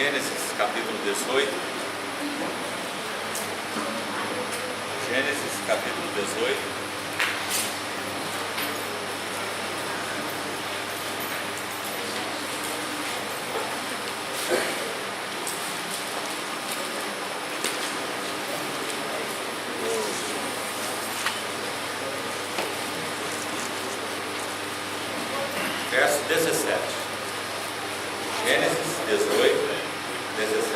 Gênesis capítulo 18. Gênesis capítulo 18. Verso 17. Gênesis 18, 17.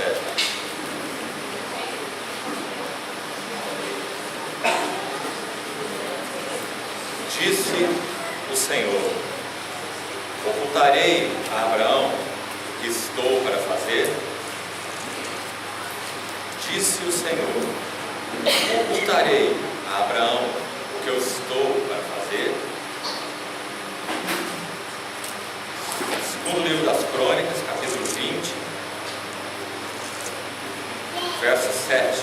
Disse o Senhor: ocultarei a Abraão o que estou para fazer? Disse o Senhor: ocultarei a Abraão o que eu estou para fazer? Segundo livro das Crônicas, capítulo 20, verso 7.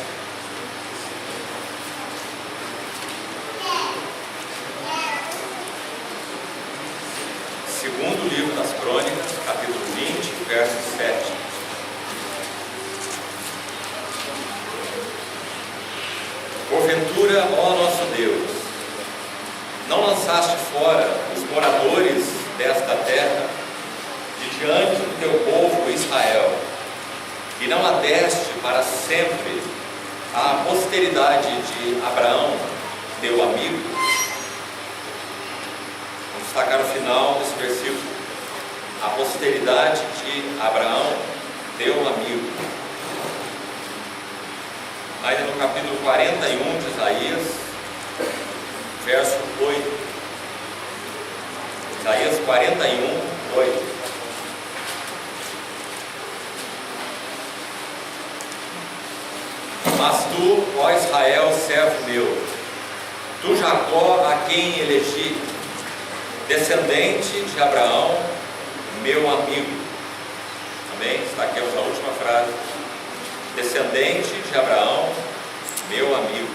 Segundo livro das Crônicas, capítulo 20, verso 7. Porventura, ó nosso Deus, não lançaste fora os moradores desta terra de diante do teu povo Israel, e não a deste para sempre a posteridade de Abraão, teu amigo? Vamos destacar no final desse versículo: a posteridade de Abraão, teu amigo. Ainda no capítulo 41 de Isaías, verso 8. Isaías 41, 8. Mas tu, ó Israel, servo meu, tu Jacó, a quem elegi, descendente de Abraão, meu amigo. Amém? Destaquemos a última frase: descendente de Abraão, meu amigo.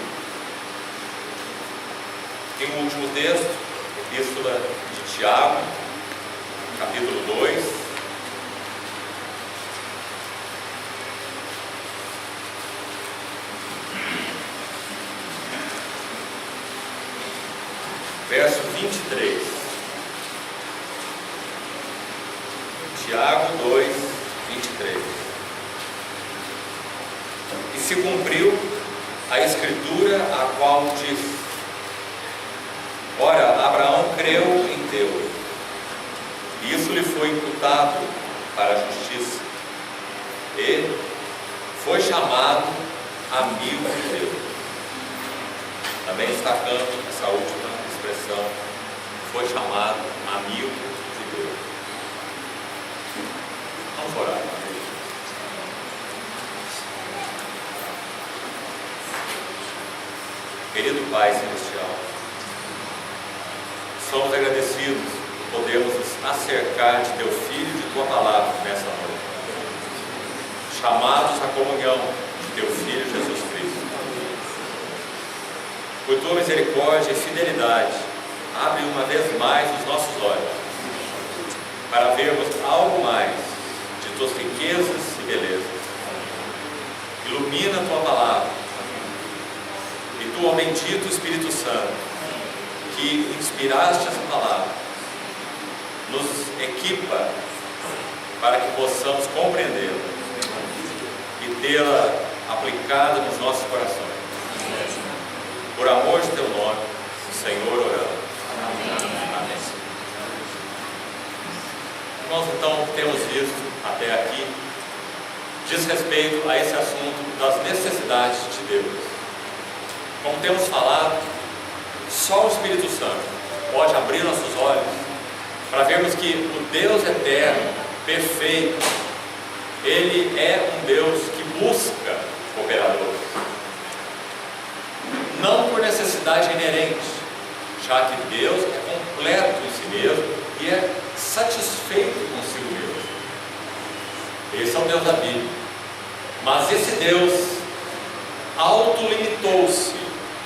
E o último texto, epístola de Tiago, capítulo 2. Verso 23. Tiago 2, 23. E se cumpriu a escritura a qual diz: ora, Abraão creu em Deus, e isso lhe foi imputado para a justiça, e foi chamado amigo de Deus. Também destacando essa última expressão: foi chamado amigo de Deus. Vamos orar. Querido Pai Celestial, somos agradecidos por podermos nos acercar de Teu Filho e de Tua Palavra nessa noite, chamados à comunhão de Teu Filho Jesus Cristo. Por Tua misericórdia e fidelidade, abre uma vez mais os nossos olhos, para vermos algo mais de Tuas riquezas e belezas. Ilumina Tua Palavra, e Tu, ó bendito Espírito Santo, que inspiraste essa palavra, nos equipa para que possamos compreendê-la e tê-la aplicada nos nossos corações. Por amor de Teu nome, Senhor, oramos. Amém. Nós então temos visto até aqui, diz respeito a esse assunto das necessidades de Deus. Como temos falado, só o Espírito Santo pode abrir nossos olhos para vermos que o Deus eterno, perfeito, Ele é um Deus que busca cooperadores, não por necessidade inerente, já que Deus é completo em si mesmo e é satisfeito consigo mesmo. Esse é o Deus da Bíblia. Mas esse Deus autolimitou-se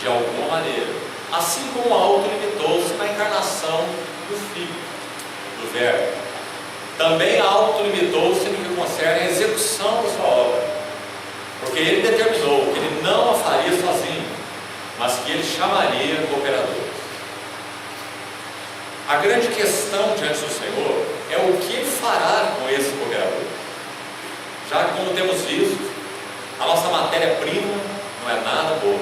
de alguma maneira, assim como autolimitou-se na encarnação do Filho, do Verbo. Também autolimitou-se que concerne a execução da sua obra, porque Ele determinou que Ele não a faria sozinho, mas que Ele chamaria cooperadores. A grande questão diante do Senhor é o que Ele fará com esse cooperador. Já que, como temos visto, a nossa matéria-prima não é nada boa.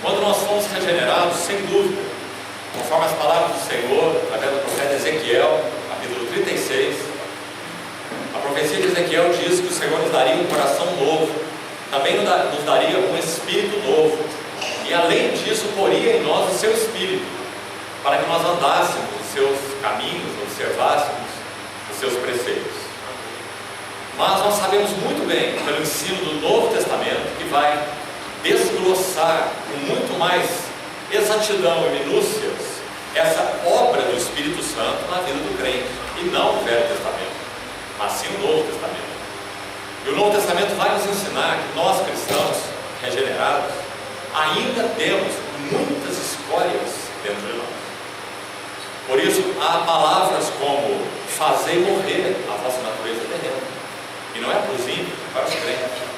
Quando nós fomos regenerados, sem dúvida, conforme as palavras do Senhor, através do profeta Ezequiel, capítulo 36, a profecia de Ezequiel diz que o Senhor nos daria um coração novo, também nos daria um espírito novo, e além disso, poria em nós o seu espírito, para que nós andássemos os seus caminhos, observássemos os seus preceitos. Mas nós sabemos muito bem, pelo ensino do Novo Testamento, que vai desglossar com muito mais exatidão e minúcias essa obra do Espírito Santo na vida do crente, e não o Velho Testamento, mas sim o Novo Testamento. E o Novo Testamento vai nos ensinar que nós, cristãos regenerados, ainda temos muitas escolhas dentro de nós. Por isso, há palavras como "fazei morrer a vossa natureza terrena", e não é para os ímpios, é para os crentes.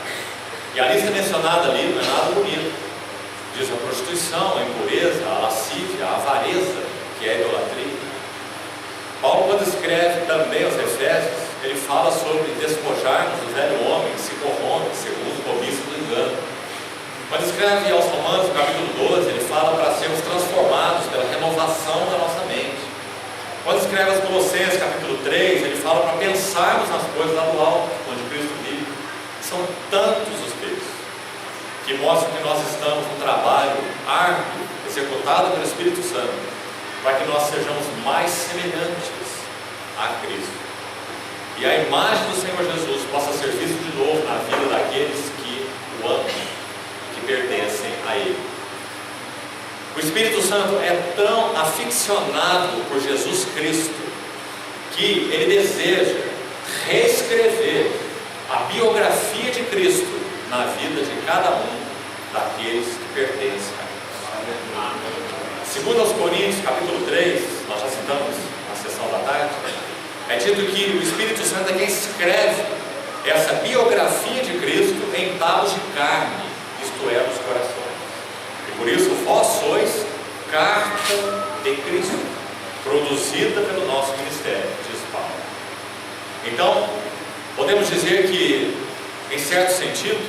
E a lista mencionada ali não é nada bonito. Diz a prostituição, a impureza, a lascívia, a avareza, que é a idolatria. Paulo, quando escreve também aos Efésios, ele fala sobre despojarmos do velho homem que se corrompe segundo o cobiço do engano. Quando escreve aos Romanos, no capítulo 12, ele fala para sermos transformados pela renovação da nossa mente. Quando escreve aos Colossenses, capítulo 3, ele fala para pensarmos nas coisas lá do alto, onde Cristo vive. São tantos os textos que mostram que nós estamos num trabalho árduo, executado pelo Espírito Santo, para que nós sejamos mais semelhantes a Cristo, e a imagem do Senhor Jesus possa ser vista de novo na vida daqueles que o amam, que pertencem a Ele. O Espírito Santo é tão aficionado por Jesus Cristo que ele deseja reescrever a biografia de Cristo na vida de cada um daqueles que pertencem a Ele. Segundo aos Coríntios, capítulo 3, nós já citamos na sessão da tarde, é dito que o Espírito Santo é quem escreve essa biografia de Cristo em tábuas de carne, isto é, nos corações. E por isso vós sois carta de Cristo, produzida pelo nosso ministério, diz Paulo. Então, podemos dizer que, em certo sentido,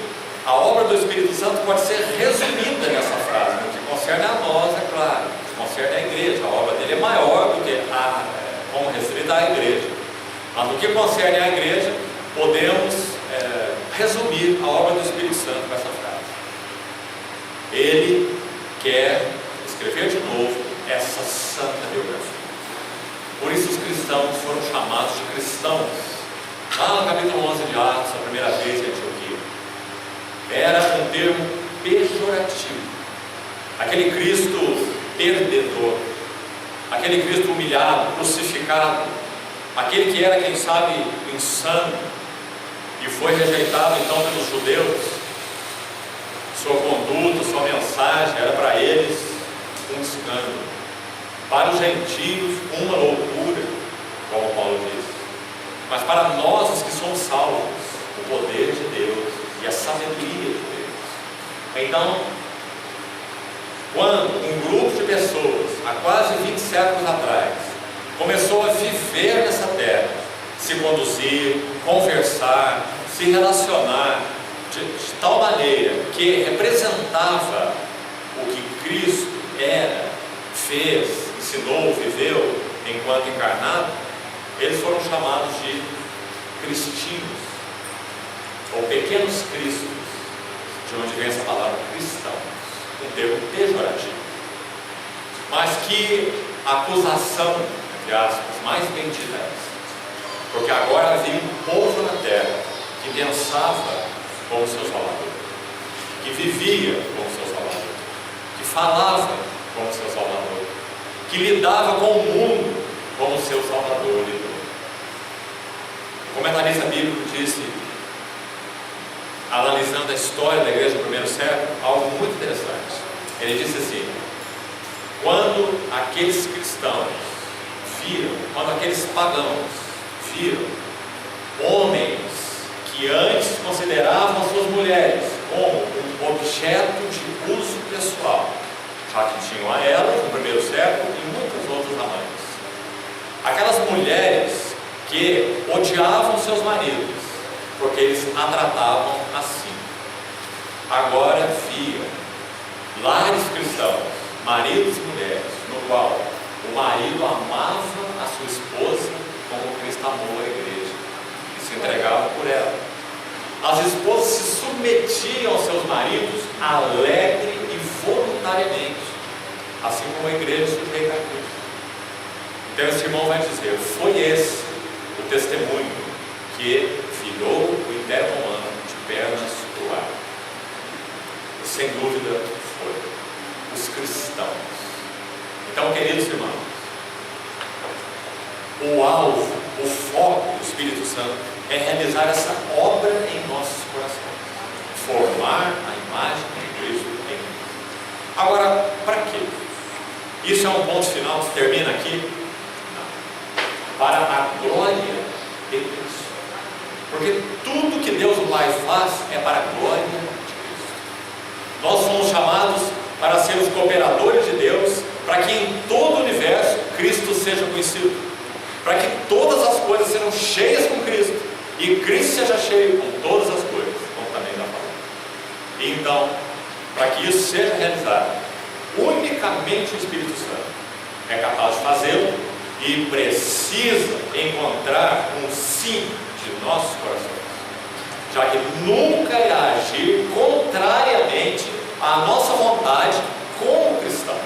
a obra do Espírito Santo pode ser resumida nessa frase, no que concerne a nós, é claro, no que concerne a igreja. A obra dele é maior do que como restrita à igreja, mas no que concerne à igreja, podemos resumir a obra do Espírito Santo com essa frase. Ele quer escrever de novo essa santa biografia. Por isso os cristãos foram chamados de cristãos. Lá no capítulo 11 de Atos, a primeira vez em Antioquia, era um termo pejorativo. Aquele Cristo perdedor, aquele Cristo humilhado, crucificado, aquele que era, quem sabe, insano, e foi rejeitado então pelos judeus. Sua conduta, sua mensagem era para eles um escândalo, para os gentios uma loucura, como Paulo diz, mas para nós, os que somos salvos, o poder de Deus e a sabedoria de Deus. Então, quando um grupo de pessoas, há quase 20 séculos atrás, começou a viver nessa terra, se conduzir, conversar, se relacionar de tal maneira que representava o que Cristo era, fez, ensinou, viveu enquanto encarnado, eles foram chamados de cristinos, ou pequenos cristos, de onde vem essa palavra cristão, um termo pejorativo, mas que acusação, entre aspas, mais bendita é essa, porque agora havia um povo na terra que pensava como seu Salvador, que vivia como seu Salvador, que falava como seu Salvador, que lidava com o mundo como seu Salvador lidou. O comentarista bíblico disse, analisando a história da igreja do primeiro século, algo muito interessante. Ele disse assim: quando aqueles cristãos viram, quando aqueles pagãos viram Homens que antes consideravam as suas mulheres como um objeto de uso pessoal, já que tinham a elas no primeiro século e muitas outras amantes. Aquelas mulheres que odiavam seus maridos, porque eles a tratavam assim. Agora viam lares cristãos, maridos e mulheres, no qual o marido amava a sua esposa como Cristo amou a igreja e se entregava por ela. As esposas se submetiam aos seus maridos alegre e voluntariamente, assim como a igreja sujeita a Cristo. Então esse irmão vai dizer: foi esse o testemunho que virou o Império Romano de pernas pro ar. E sem dúvida foi os cristãos. Então, queridos irmãos, o alvo, o foco do Espírito Santo é realizar essa obra em nossos corações, formar a imagem de Cristo em nós. Agora, para quê? Isso é um ponto final que termina aqui? Não. Para a glória de Cristo. Porque tudo que Deus o Pai faz é para a glória de Cristo. Nós somos chamados para ser os cooperadores de Deus, para que em todo o universo Cristo seja conhecido, para que todas as coisas sejam cheias com Cristo, e Cristo seja cheio com todas as coisas, como também já falamos. E então, para que isso seja realizado, unicamente o Espírito Santo é capaz de fazê-lo, e precisa encontrar um sim de nossos corações, já que nunca irá agir contrariamente à nossa vontade como cristãos.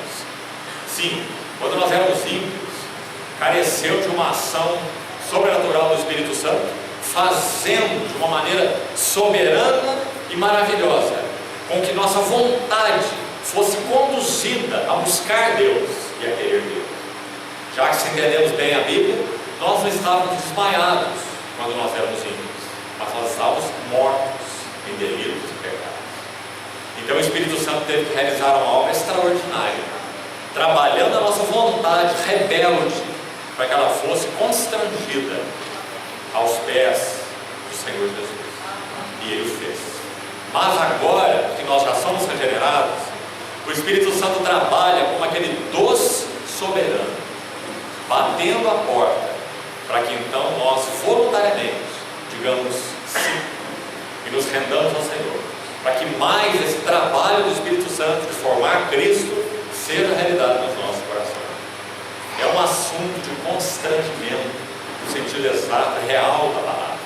Sim, quando nós éramos ímpios, careceu de uma ação sobrenatural do Espírito Santo, fazendo de uma maneira soberana e maravilhosa, com que nossa vontade fosse conduzida a buscar Deus e a querer Deus. Já que, se entendemos bem a Bíblia, nós não estávamos desmaiados quando nós éramos ímpios, mas nós estávamos mortos em delitos e pecados. Então o Espírito Santo teve que realizar uma obra extraordinária, trabalhando a nossa vontade rebelde, para que ela fosse constrangida aos pés do Senhor Jesus. E Ele o fez. Mas agora que nós já somos regenerados, o Espírito Santo trabalha como aquele doce soberano, batendo a porta, para que então nós voluntariamente digamos sim e nos rendamos ao Senhor, para que mais esse trabalho do Espírito Santo de formar Cristo seja realidade nos nossos corações. É um assunto de constrangimento, no sentido exato, real da palavra.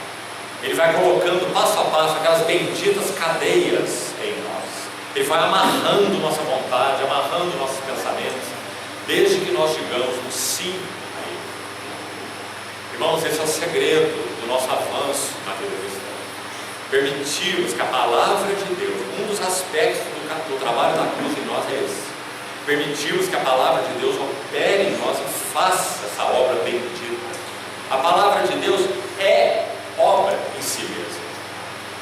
Ele vai colocando passo a passo aquelas benditas cadeias em nós. Ele vai amarrando nossa vontade, amarrando nossos pensamentos, desde que nós digamos um sim a Ele. Irmãos, esse é o segredo do nosso avanço na vida cristã. Permitirmos que a palavra de Deus, um dos aspectos do trabalho da cruz em nós é esse. Permitirmos que a palavra de Deus opere em nós e faça essa obra bendita. A palavra de Deus é obra em si mesma.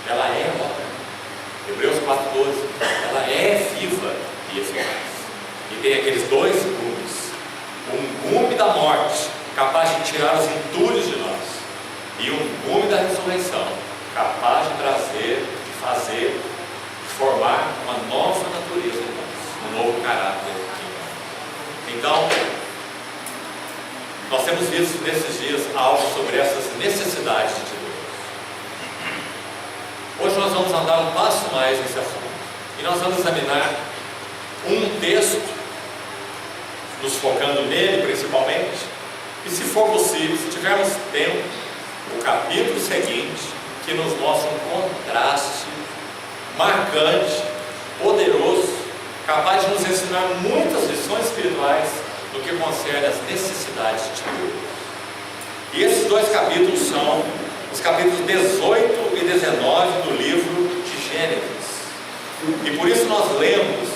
Ela é obra. Hebreus 4,12. Ela é viva e eficaz. E tem aqueles dois gumes. Um gume da morte, capaz de tirar os entulhos de nós, e um gume da ressurreição, capaz de trazer, de fazer, de formar uma nova natureza em nós, um novo caráter em nós. Então, nós temos visto nesses dias algo sobre essas necessidades de Deus. Hoje nós vamos andar um passo mais nesse assunto, e nós vamos examinar um texto, nos focando nele principalmente, e, se for possível, se tivermos tempo, o capítulo seguinte, que nos mostra um contraste marcante, poderoso, capaz de nos ensinar muitas lições espirituais no que concerne às necessidades de Deus. E esses dois capítulos são os capítulos 18 e 19 do livro de Gênesis. E por isso nós lemos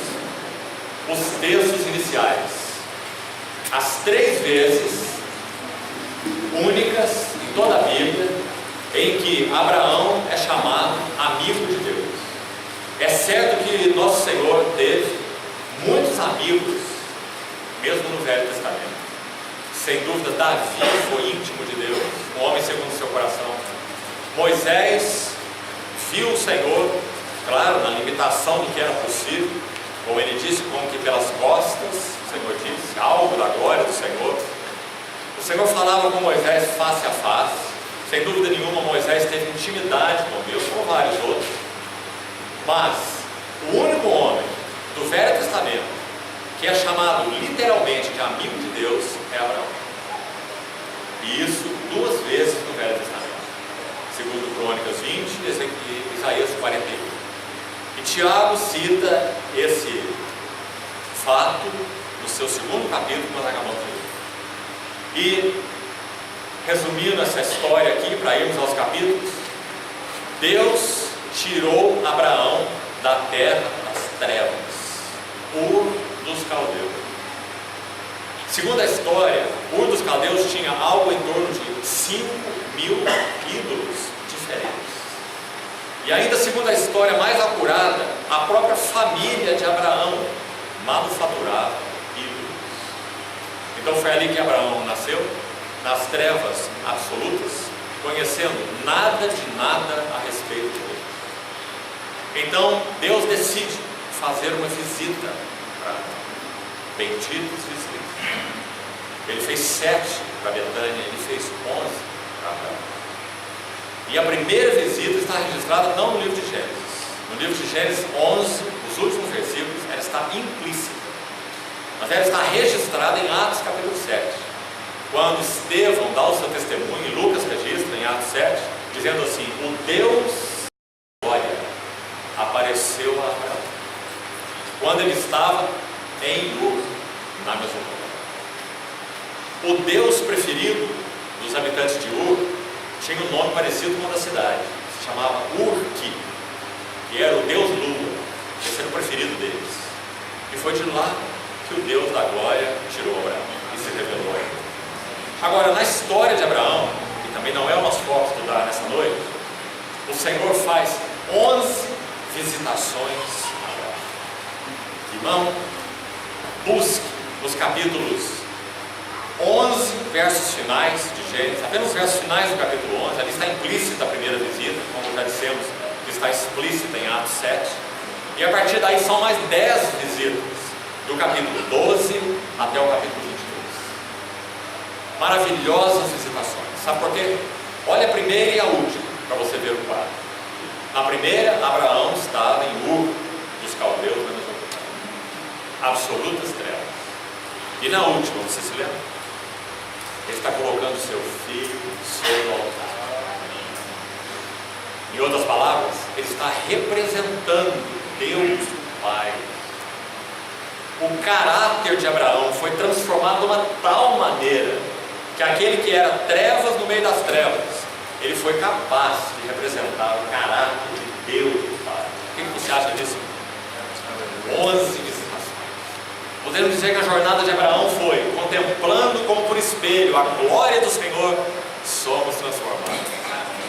os textos iniciais, as 3 vezes únicas em toda a Bíblia em que Abraão é chamado amigo de Deus. É certo que nosso Senhor teve muitos amigos, mesmo no Velho Testamento. Sem dúvida, Davi foi íntimo de Deus, um homem segundo o seu coração. Moisés viu o Senhor, claro, na limitação do que era possível, como ele disse, como que pelas costas, o Senhor disse, algo da glória do Senhor. O Senhor falava com Moisés face a face. Sem dúvida nenhuma, Moisés teve intimidade com Deus, como vários outros. Mas o único homem do Velho Testamento que é chamado literalmente de amigo de Deus é Abraão. E isso 2 vezes no Velho Testamento, segundo Crônicas 20 e Isaías 41. E Tiago cita esse fato no seu 2º capítulo, que nós acabamos de ler. E, resumindo essa história aqui, para irmos aos capítulos, Deus tirou Abraão da terra das trevas, Ur dos Caldeus. Segundo a história, Ur dos Caldeus tinha algo em torno de 5.000 ídolos diferentes. E ainda segundo a história mais acurada, a própria família de Abraão manufaturava ídolos. Então foi ali que Abraão nasceu, nas trevas absolutas, conhecendo nada de nada a respeito de Deus. Então Deus decide fazer uma visita para Abraão. Benditos visitas. Ele fez 7 para Betânia, ele fez 11 para Abraão. E a primeira visita está registrada não no livro de Gênesis. No livro de Gênesis 11, os últimos versículos, ela está implícita. Mas ela está registrada em Atos capítulo 7. Quando Estevão dá o seu testemunho, e Lucas registra em Atos 7, dizendo assim: o Deus da glória apareceu a Abraão quando ele estava em Ur, na Mesopotâmia. O Deus preferido dos habitantes de Ur tinha um nome parecido com o da cidade, se chamava Urki, que era o Deus Lua. Esse era o preferido deles. E foi de lá que o Deus da glória tirou Abraão e se revelou a ele. Agora, na história de Abraão, que também não é o nosso foco estudar nessa noite, o Senhor faz 11 visitações a Abraão. Irmão, busque nos capítulos 11, versos finais de Gênesis, apenas os versos finais do capítulo 11, ali está implícita a primeira visita, como já dissemos, que está explícita em Atos 7, e a partir daí são mais 10 visitas, do capítulo 12 até o capítulo 22. Maravilhosas visitações. Sabe por quê? Olha a primeira e a última, para você ver o quadro. Na primeira, Abraão estava em Ur dos Caldeus, na Mesopotâmia. Absolutas trevas. E na última, você se lembra? Ele está colocando seu filho sobre o altar. Em outras palavras, ele está representando Deus Pai. O caráter de Abraão foi transformado de uma tal maneira que aquele que era trevas no meio das trevas, ele foi capaz de representar o caráter de Deus Pai. O que você acha disso? 11 visitações. Podemos dizer que a jornada de Abraão foi contemplando como por espelho a glória do Senhor, somos transformados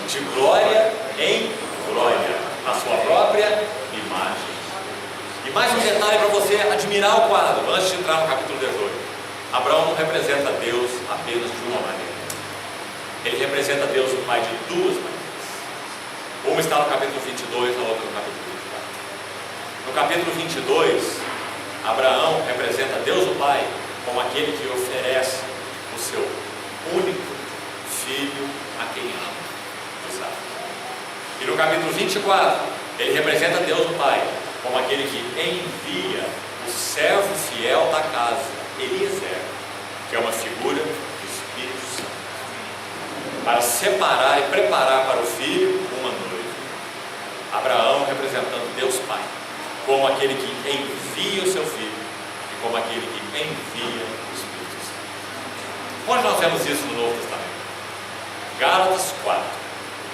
de glória em glória, na sua própria imagem. E mais um detalhe para você admirar o quadro, antes de entrar no capítulo 18. Abraão não representa Deus apenas de uma maneira. Ele representa Deus o Pai de 2 maneiras. Uma está no capítulo 22, a outra no capítulo 24. No capítulo 22, Abraão representa Deus o Pai como aquele que oferece o seu único filho a quem ama, Isaac. E no capítulo 24, ele representa Deus o Pai como aquele que envia o servo fiel da casa, Eliezer, que é uma figura do Espírito Santo, para separar e preparar para o filho uma noiva. Abraão representando Deus Pai, como aquele que envia o seu filho e como aquele que envia o Espírito Santo. Onde nós vemos isso no Novo Testamento? Gálatas 4,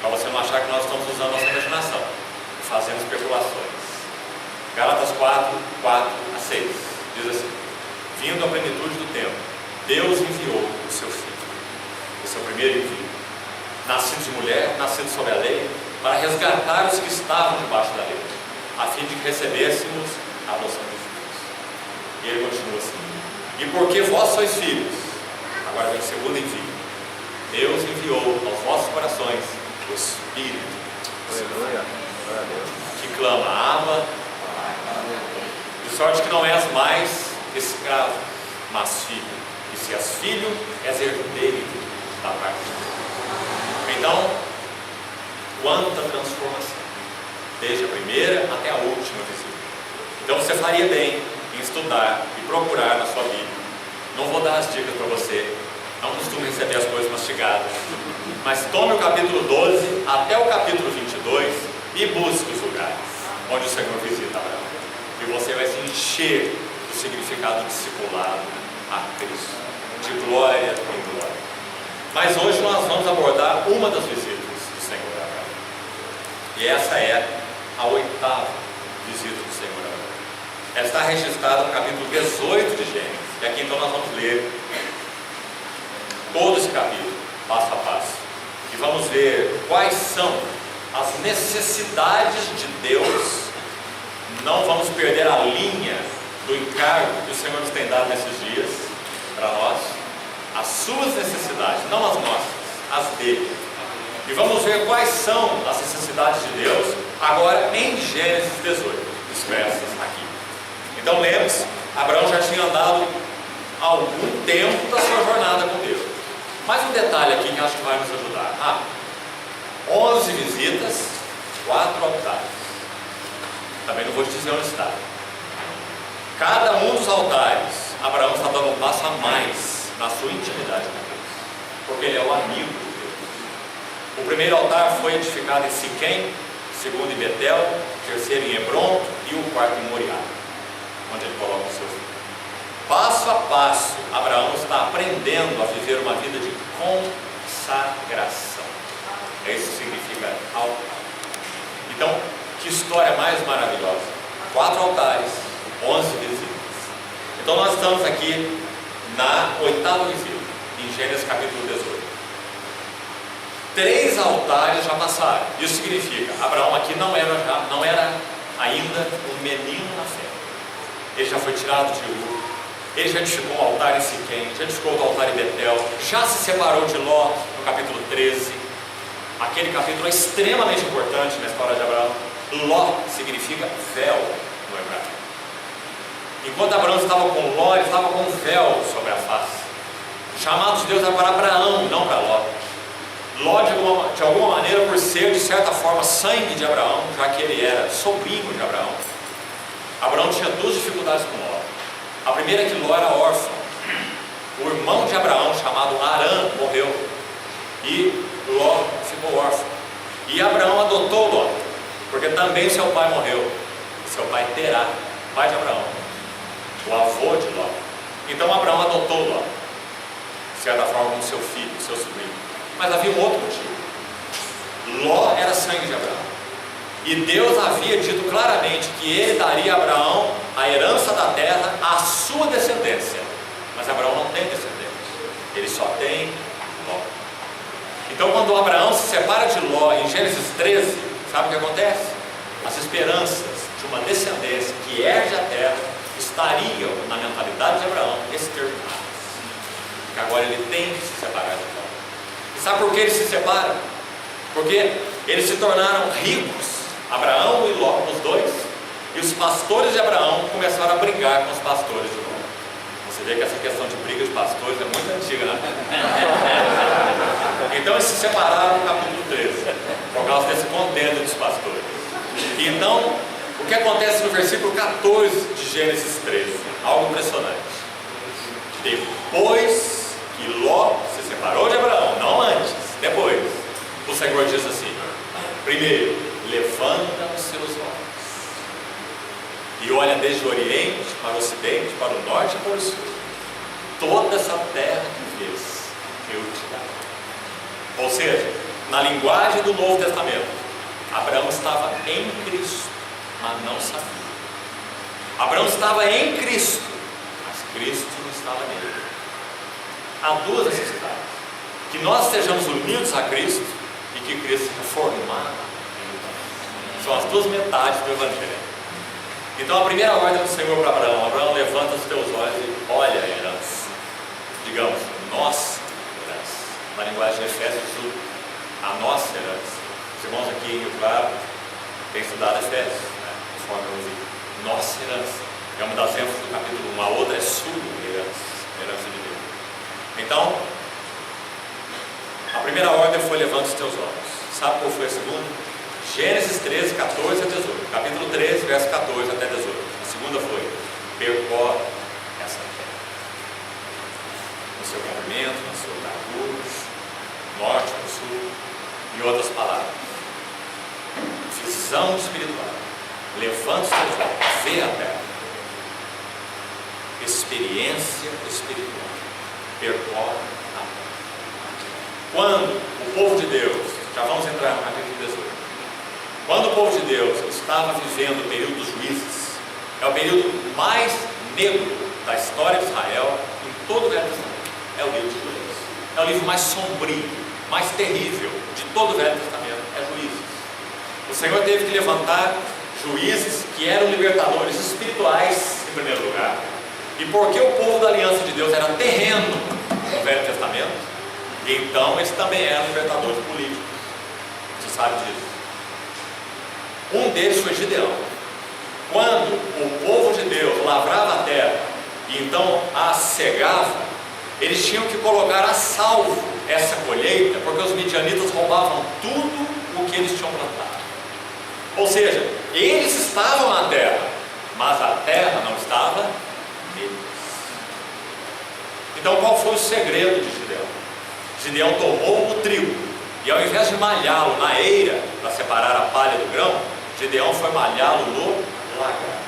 para você não achar que nós estamos usando nossa imaginação e fazendo especulações. Gálatas 4, 4 a 6, diz assim: vindo à plenitude do tempo, Deus enviou o seu Filho, o seu primeiro envio, nascido de mulher, nascido sob a lei, para resgatar os que estavam debaixo da lei, a fim de que recebêssemos a adoção de filhos. E ele continua assim: e porque vós sois filhos, agora vem o segundo envio, Deus enviou aos vossos corações o Espírito, Aleluia. Glória a Deus. que clama, Abba, de sorte que não és mais escravo, mas filho. E se és filho, és herdeiro da parte de Deus. Então, quanta transformação, desde a primeira até a última visita. Então você faria bem em estudar e procurar na sua Bíblia. Não vou dar as dicas para você, não costumo receber as coisas mastigadas, mas tome o capítulo 12 até o capítulo 22 e busque os lugares onde o Senhor visita Abraão, e você vai se encher do significado discipulado a Cristo, de glória em glória. Mas hoje nós vamos abordar uma das visitas do Senhor a Abraão, e essa é a 8ª visita do Senhor a Abraão. Ela está registrada no capítulo 18 de Gênesis, e aqui então nós vamos ler todo esse capítulo, passo a passo, e vamos ver quais são as necessidades de Deus. Não vamos perder a linha do encargo que o Senhor nos tem dado nesses dias para nós, as suas necessidades, não as nossas, as dele. E vamos ver quais são as necessidades de Deus agora em Gênesis 18, expressas aqui. Então lembre-se, Abraão já tinha andado há algum tempo da sua jornada com Deus. Mais um detalhe aqui que acho que vai nos ajudar. 11 visitas, 4 altares. Também não vou te dizer onde está. Cada um dos altares, Abraão está dando um passo a mais na sua intimidade com Deus, porque ele é o amigo de Deus. O primeiro altar foi edificado em Siquém, o segundo em Betel, o terceiro em Hebron e o quarto em Moriá, onde ele coloca o seu filho. Passo a passo, Abraão está aprendendo a viver uma vida de consagração. Isso significa altar. Então, que história mais maravilhosa. 4 altares, 11 visitas. Então nós estamos aqui na 8ª visita, em Gênesis capítulo 18. 3 altares já passaram. Isso significa, Abraão aqui não era ainda um menino na fé. Ele já foi tirado de Ur, ele já edificou um altar em Siquém, já edificou o altar em Betel, já se separou de Ló no capítulo 13. Aquele capítulo é extremamente importante na história de Abraão. Ló significa véu no hebraico. Enquanto Abraão estava com Ló, ele estava com um véu sobre a face. O chamado de Deus era para Abraão, não para Ló. Ló, de alguma maneira, por ser de certa forma sangue de Abraão, já que ele era sobrinho de Abraão, Abraão tinha 2 dificuldades com Ló. A primeira é que Ló era órfão. O irmão de Abraão, chamado Arã, morreu, e Ló ficou órfão. E Abraão adotou Ló, porque também seu pai morreu. Seu pai Terá, pai de Abraão, o avô de Ló. Então Abraão adotou Ló, de certa forma, como seu filho, seu sobrinho. Mas havia um outro motivo. Ló era sangue de Abraão, e Deus havia dito claramente que ele daria a Abraão a herança da terra à sua descendência. Mas Abraão não tem descendência, ele só tem Ló. Então quando Abraão se separa de Ló em Gênesis 13, sabe o que acontece? As esperanças de uma descendência que herde a terra estariam na mentalidade de Abraão exterminadas, porque agora ele tem que se separar de Ló. E sabe por que eles se separam? Porque eles se tornaram ricos, Abraão e Ló, os dois, e os pastores de Abraão começaram a brigar com os pastores de Ló. Você vê que essa questão de briga de pastores é muito antiga, né? Então eles se separaram no capítulo 13, por causa desse contenda dos pastores. E então, o que acontece no versículo 14 de Gênesis 13? Algo impressionante. Depois que Ló se separou de Abraão, não antes, depois, o Senhor diz assim: primeiro, levanta os seus olhos e olha desde o Oriente para o Ocidente, para o Norte e para o Sul. Toda essa terra que vês, eu te darei. Ou seja, na linguagem do Novo Testamento, Abraão estava em Cristo, mas não sabia. Abraão estava em Cristo, mas Cristo não estava nele. Há 2 necessidades: que nós estejamos unidos a Cristo e que Cristo seja formado. São as 2 metades do Evangelho. Então a primeira ordem do Senhor para Abraão: Abraão, levanta os teus olhos e olha a herança. Digamos, nossa herança. Na linguagem de Efésios, a nossa herança. aqui em Rio Claro tem estudado Efésios, né? Conforme eu vi. Nossa herança. É uma das ênfases do capítulo 1. A outra é sua herança. A herança de Deus. Então, a primeira ordem foi: levanta os teus olhos. Sabe qual foi a segunda? Gênesis 13, 14 a 18. Capítulo 13, verso 14 até 18. A segunda foi: percorre essa terra. No seu comprimento, no seu largura, norte, no sul. Em outras palavras, visão espiritual. Levanta os teus olhos, vê a terra. Experiência espiritual. Percorre a terra. Quando o povo de Deus, já vamos entrar no capítulo 18. Quando o povo de Deus estava vivendo o período dos juízes, é o período mais negro da história de Israel em todo o Velho Testamento. É o livro de Juízes. É o livro mais sombrio, mais terrível de todo o Velho Testamento. É Juízes. O Senhor teve que levantar juízes que eram libertadores espirituais, em primeiro lugar. E porque o povo da aliança de Deus era terreno no Velho Testamento, então eles também eram libertadores políticos. Você sabe disso. Um deles foi Gideão. Quando o povo de Deus lavrava a terra e então a cegava, eles tinham que colocar a salvo essa colheita, porque os midianitas roubavam tudo o que eles tinham plantado. Ou seja, eles estavam na terra, mas a terra não estava neles. Então qual foi o segredo de Gideão? Gideão tomou o trigo e, ao invés de malhá-lo na eira para separar a palha do grão, Gideão foi malhá-lo no lagar,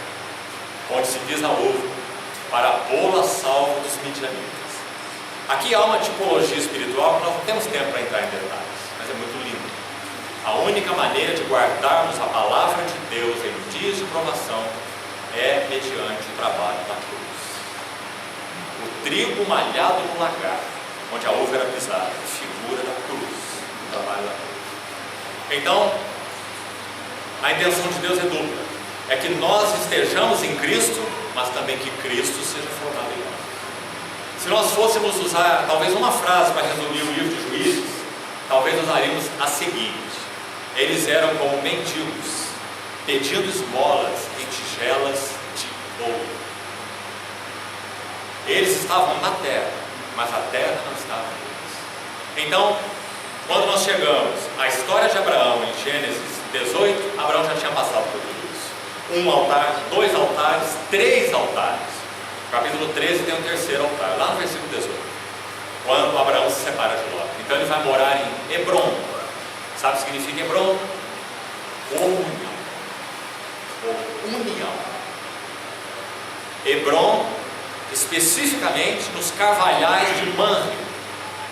onde se pisa ovo, para pô-lo a salvo dos midianitas. Aqui há uma tipologia espiritual que nós não temos tempo para entrar em detalhes, mas é muito lindo. A única maneira de guardarmos a palavra de Deus em dias de provação é mediante o trabalho da cruz. O trigo malhado no lagar, onde a uva era pisada, figura da cruz, o trabalho da cruz. Então, a intenção de Deus é dupla: é que nós estejamos em Cristo, mas também que Cristo seja formado em nós. Se nós fôssemos usar talvez uma frase para resumir o livro de Juízes, talvez usaríamos a seguinte: eles eram como mendigos, pedindo esmolas em tigelas de ouro. Eles estavam na terra, mas a terra não estava neles. Então, quando nós chegamos à história de Abraão em Gênesis 18, Abraão já tinha passado por tudo isso. 1 altar, 2 altares, 3 altares. Capítulo 13 tem um terceiro altar, lá no versículo 18, quando Abraão se separa de Ló. Então ele vai morar em Hebrom. Sabe o que significa Hebrom? Comunhão. Ou união. Hebrom, especificamente nos carvalhais de Manre.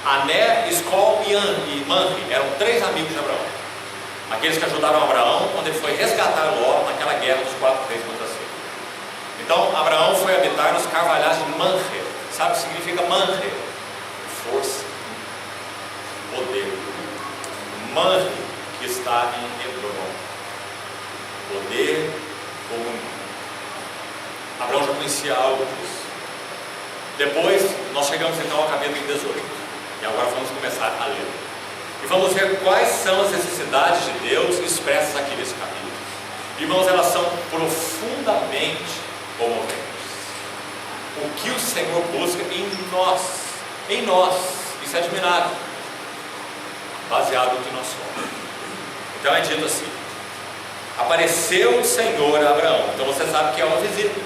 Ané, Escol e Manre eram 3 amigos de Abraão. Aqueles que ajudaram Abraão quando ele foi resgatar Ló naquela guerra dos 4 reis contra si. Então Abraão foi habitar nos carvalhais de Manre. Sabe o que significa Manre? Força, poder. Manre, que está em Hebrom. Poder, comunhão. Abraão já conhecia algo disso. Depois nós chegamos então ao capítulo 18. E agora vamos começar a ler. E vamos ver quais são as necessidades de Deus expressas aqui nesse capítulo. Irmãos, elas são profundamente comoventes. O que o Senhor busca em nós, isso é admirável, baseado no que nós somos. Então é dito assim: apareceu o Senhor a Abraão. Então você sabe que é uma visita.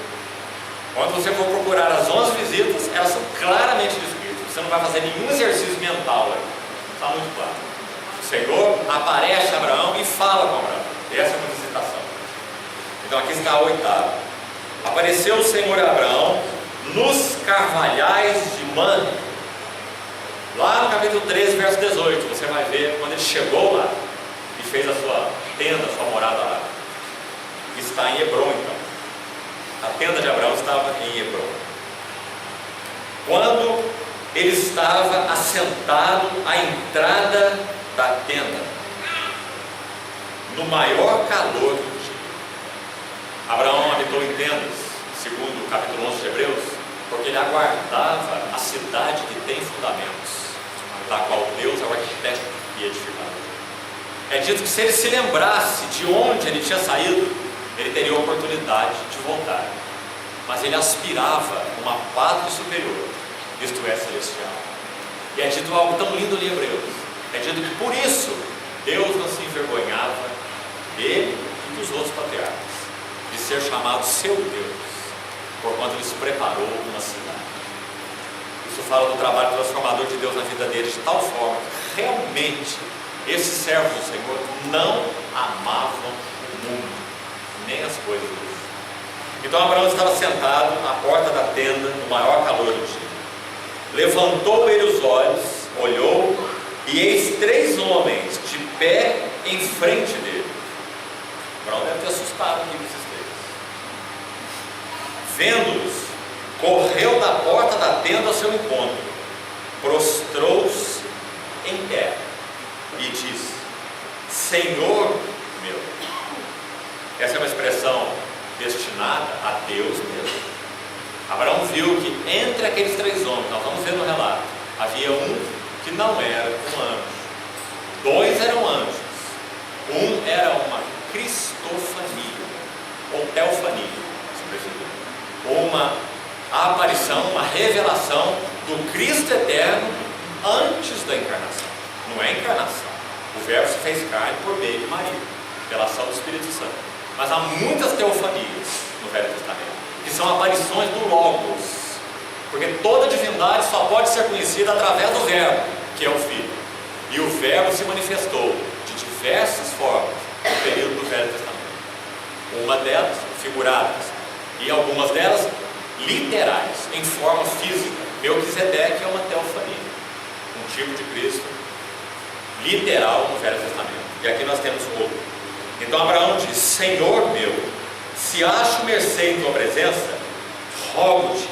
Quando você for procurar as 11 visitas, elas são claramente descritas. Você não vai fazer nenhum exercício mental aí. Está muito claro. O Senhor aparece a Abraão e fala com Abraão. Essa é uma visitação. Então aqui está a 8ª. Apareceu o Senhor a Abraão nos carvalhais de Manre. Lá no capítulo 13, verso 18, você vai ver quando ele chegou lá e fez a sua tenda, a sua morada lá. Está em Hebrom, então. A tenda de Abraão estava em Hebrom. Quando ele estava assentado à entrada da tenda, no maior calor do dia. Abraão habitou em tendas, segundo o capítulo 11 de Hebreus, porque ele aguardava a cidade que tem fundamentos, da qual Deus é o arquiteto e edificador. É dito que se ele se lembrasse de onde ele tinha saído, ele teria a oportunidade de voltar. Mas ele aspirava uma pátria superior, isto é, celestial. E é dito algo tão lindo em Hebreus. É dito que por isso Deus não se envergonhava dele e dos outros patriarcas de ser chamado seu Deus, porquanto ele se preparou uma cidade. Isso fala do trabalho transformador de Deus na vida deles, de tal forma que realmente esses servos do Senhor não amavam o mundo, nem as coisas do mundo. Então Abraão estava sentado à porta da tenda no maior calor do dia. Levantou ele os olhos, olhou, e eis 3 homens de pé em frente dele. Abraão deve ter assustado aqui com esses 3. Vendo-os, correu da porta da tenda ao seu encontro, prostrou-se em terra e disse: Senhor meu. Essa é uma expressão destinada a Deus mesmo. Abraão viu que entre aqueles 3 homens, nós vamos ver no relato, havia um que não era um anjo, 2 eram anjos, um era uma cristofania, ou teofania, se preferir, uma aparição, uma revelação do Cristo eterno antes da encarnação. Não é a encarnação, o verbo se fez carne por meio de Maria, revelação do Espírito Santo. Mas há muitas teofanias no Velho Testamento, que são aparições do Logos, porque toda divindade só pode ser conhecida através do verbo, que é o Filho. E o verbo se manifestou de diversas formas no período do Velho Testamento. Uma delas figuradas, e algumas delas literais, em forma física. Melquisedeque é uma teofania, um tipo de Cristo literal no Velho Testamento. E aqui nós temos outro. Então Abraão diz: Senhor meu, se acho mercê em tua presença, rogo-te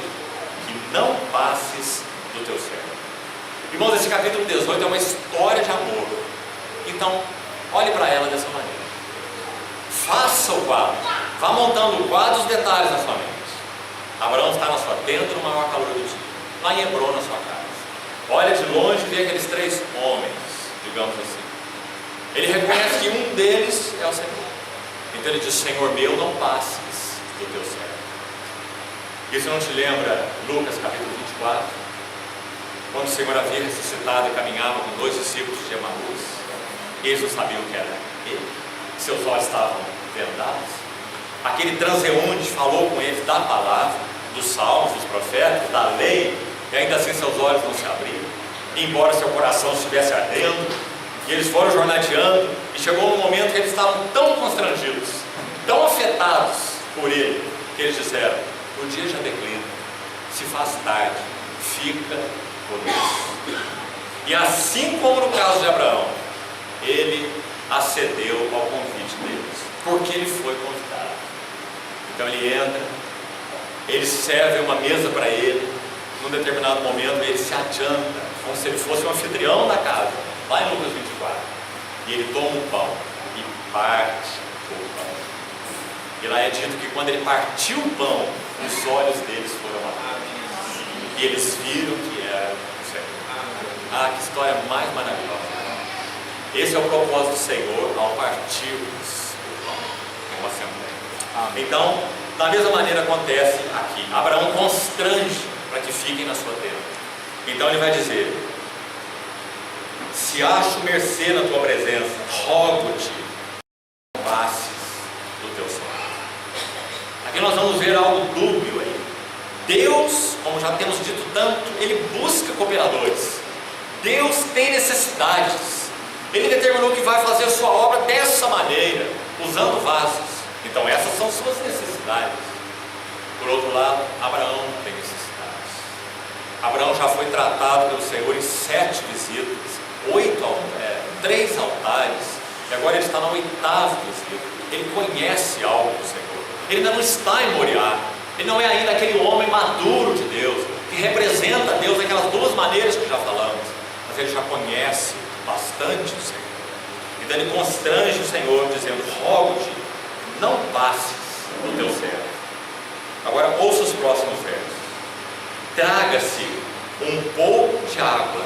que não passes do teu servo. Irmãos, esse capítulo 18 é uma história de amor. Então, olhe para ela dessa maneira. Faça o quadro, vá montando o quadro, os detalhes na sua mente. Abraão está na sua tenda no maior calor do dia, lá em Hebron, na sua casa. Olha de longe e vê aqueles 3 homens, digamos assim. Ele reconhece que um deles é o Senhor. Então ele diz: Senhor meu, não passes do teu servo. Isso não te lembra Lucas capítulo 24? Quando o Senhor havia ressuscitado e caminhava com 2 discípulos de Emaús, eles não sabiam que era ele, seus olhos estavam vendados. Aquele transeunte falou com eles da palavra, dos salmos, dos profetas, da lei, e ainda assim seus olhos não se abriram, embora seu coração estivesse ardendo. E eles foram jornadeando, e chegou um momento que eles estavam tão constrangidos, tão afetados por ele, que eles disseram: o dia já declina, se faz tarde, fica conosco. E assim como no caso de Abraão, ele acedeu ao convite deles, porque ele foi convidado. Então ele entra, eles servem uma mesa para ele. Num determinado momento ele se adianta, como se ele fosse um anfitrião da casa, lá em Lucas 24, e ele toma um pão e parte o pão. E lá é dito que quando ele partiu o pão, os olhos deles foram abertos, e eles viram que era o Senhor. Ah, que história mais maravilhosa! Esse é o propósito do Senhor ao partirmos o pão em uma assembleia. Então, da mesma maneira acontece aqui. Abraão constrange para que fiquem na sua tenda. Então ele vai dizer: se acho mercê na tua presença, rogo-te, não passes do teu servo. Aqui nós vamos ver algo dúbio aí. Deus, como já temos dito tanto, ele busca cooperadores. Deus tem necessidades. Ele determinou que vai fazer a sua obra dessa maneira, usando vasos. Então essas são suas necessidades. Por outro lado, Abraão tem necessidades. Abraão já foi tratado pelo Senhor em 7 visitas, 3 altares, e agora ele está na 8ª visita. Ele conhece algo do Senhor. Ele ainda não está em Moriá. Ele não é ainda aquele homem maduro de Deus, que representa Deus daquelas 2 maneiras que já falamos, mas ele já conhece bastante o Senhor. Então ele constrange o Senhor, dizendo: rogo-te, não passes do teu servo. Agora ouça os próximos versos: traga-se um pouco de água,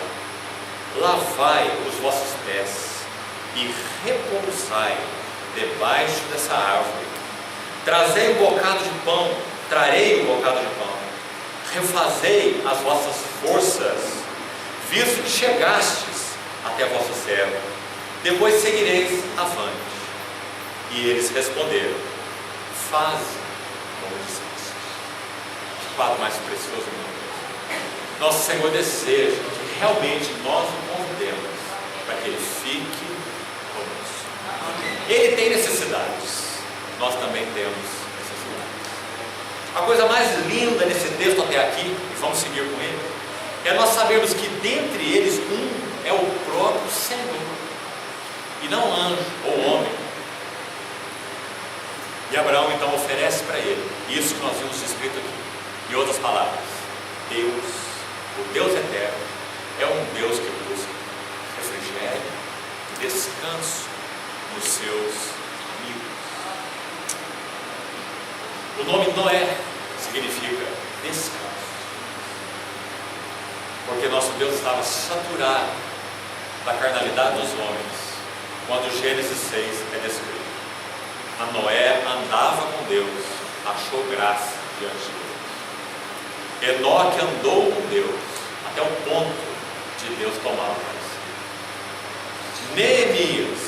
lavai os vossos pés, e repousai debaixo dessa árvore. Trazei um bocado de pão, trarei um bocado de pão. Refazei as vossas forças, visto que chegastes até a vossa serva. Depois seguireis avante. E eles responderam: faze como disseste. Que quadro mais precioso, meu Deus. Nosso Senhor deseja que realmente nós o convidemos para que Ele fique conosco. Ele tem necessidades, nós também temos necessidades. A coisa mais linda nesse texto até aqui, e vamos seguir com ele, é nós sabermos que dentre eles um é o próprio Senhor, e não anjo ou homem. E Abraão então oferece para ele isso que nós vimos escrito aqui. Em outras palavras, Deus, o Deus eterno, é um Deus que busca refrigério e descanso nos seus amigos. O nome Noé significa descanso, porque nosso Deus estava saturado da carnalidade dos homens quando Gênesis 6 é descrito. A Noé andava com Deus, achou graça diante de Deus. Enoque andou com Deus até o ponto de Deus tomá-lo para si. Neemias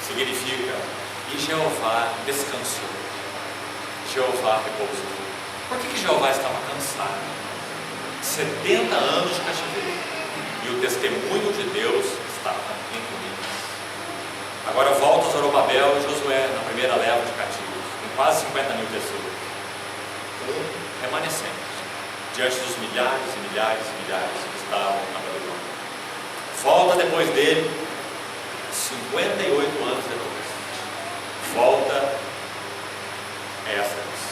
significa e Jeová descansou, Jeová repousou. Por que Jeová estava cansado? 70 anos de cativeiro, e o testemunho de Deus estava em ruínas. Agora volta Zorobabel e Josué na primeira leva de cativos, com quase 50 mil pessoas, remanescentes, diante dos milhares e milhares e milhares que estavam na Babilônia. Volta depois dele, 58 anos depois, volta Esdras,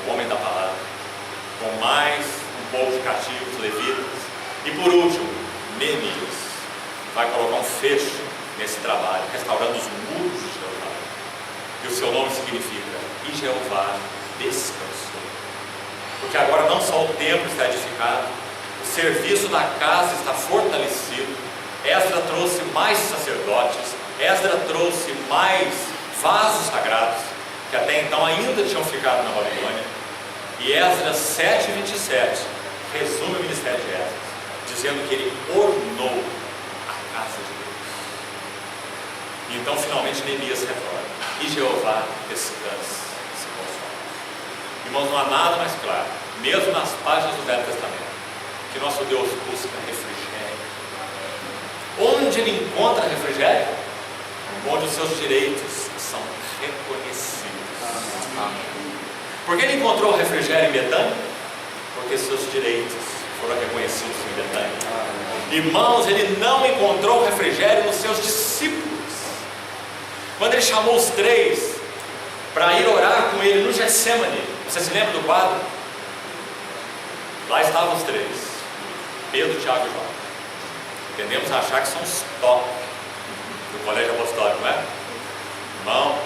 o homem da palavra, com mais um povo de cativos, levitas, e por último, Neemias vai colocar um fecho nesse trabalho, restaurando os muros de Jeová. E o seu nome significa: e Jeová descansou. Porque agora não só o templo está edificado, o serviço da casa está fortalecido. Esdras trouxe mais sacerdotes, Esdras trouxe mais vasos sagrados, que até então ainda tinham ficado na Babilônia. E Esdras 7:27 resume o ministério de Esdras, dizendo que ele ornou a casa de Deus. E então finalmente Neemias retorna, e Jeová descansa, se consola. Irmãos, não há nada mais claro, mesmo nas páginas do Velho Testamento, que nosso Deus busca refrigério. Onde Ele encontra refrigério? Onde os seus direitos são reconhecidos. Por que Ele encontrou refrigério em Betânia? Porque seus direitos foram reconhecidos em Betânia. Irmãos, Ele não encontrou refrigério nos seus discípulos. Quando Ele chamou os 3 para ir orar com Ele no Getsêmani, você se lembra do quadro? Lá estavam os 3, Pedro, Tiago e João. Tendemos a achar que são os top do colégio apostólico, não é? Irmão,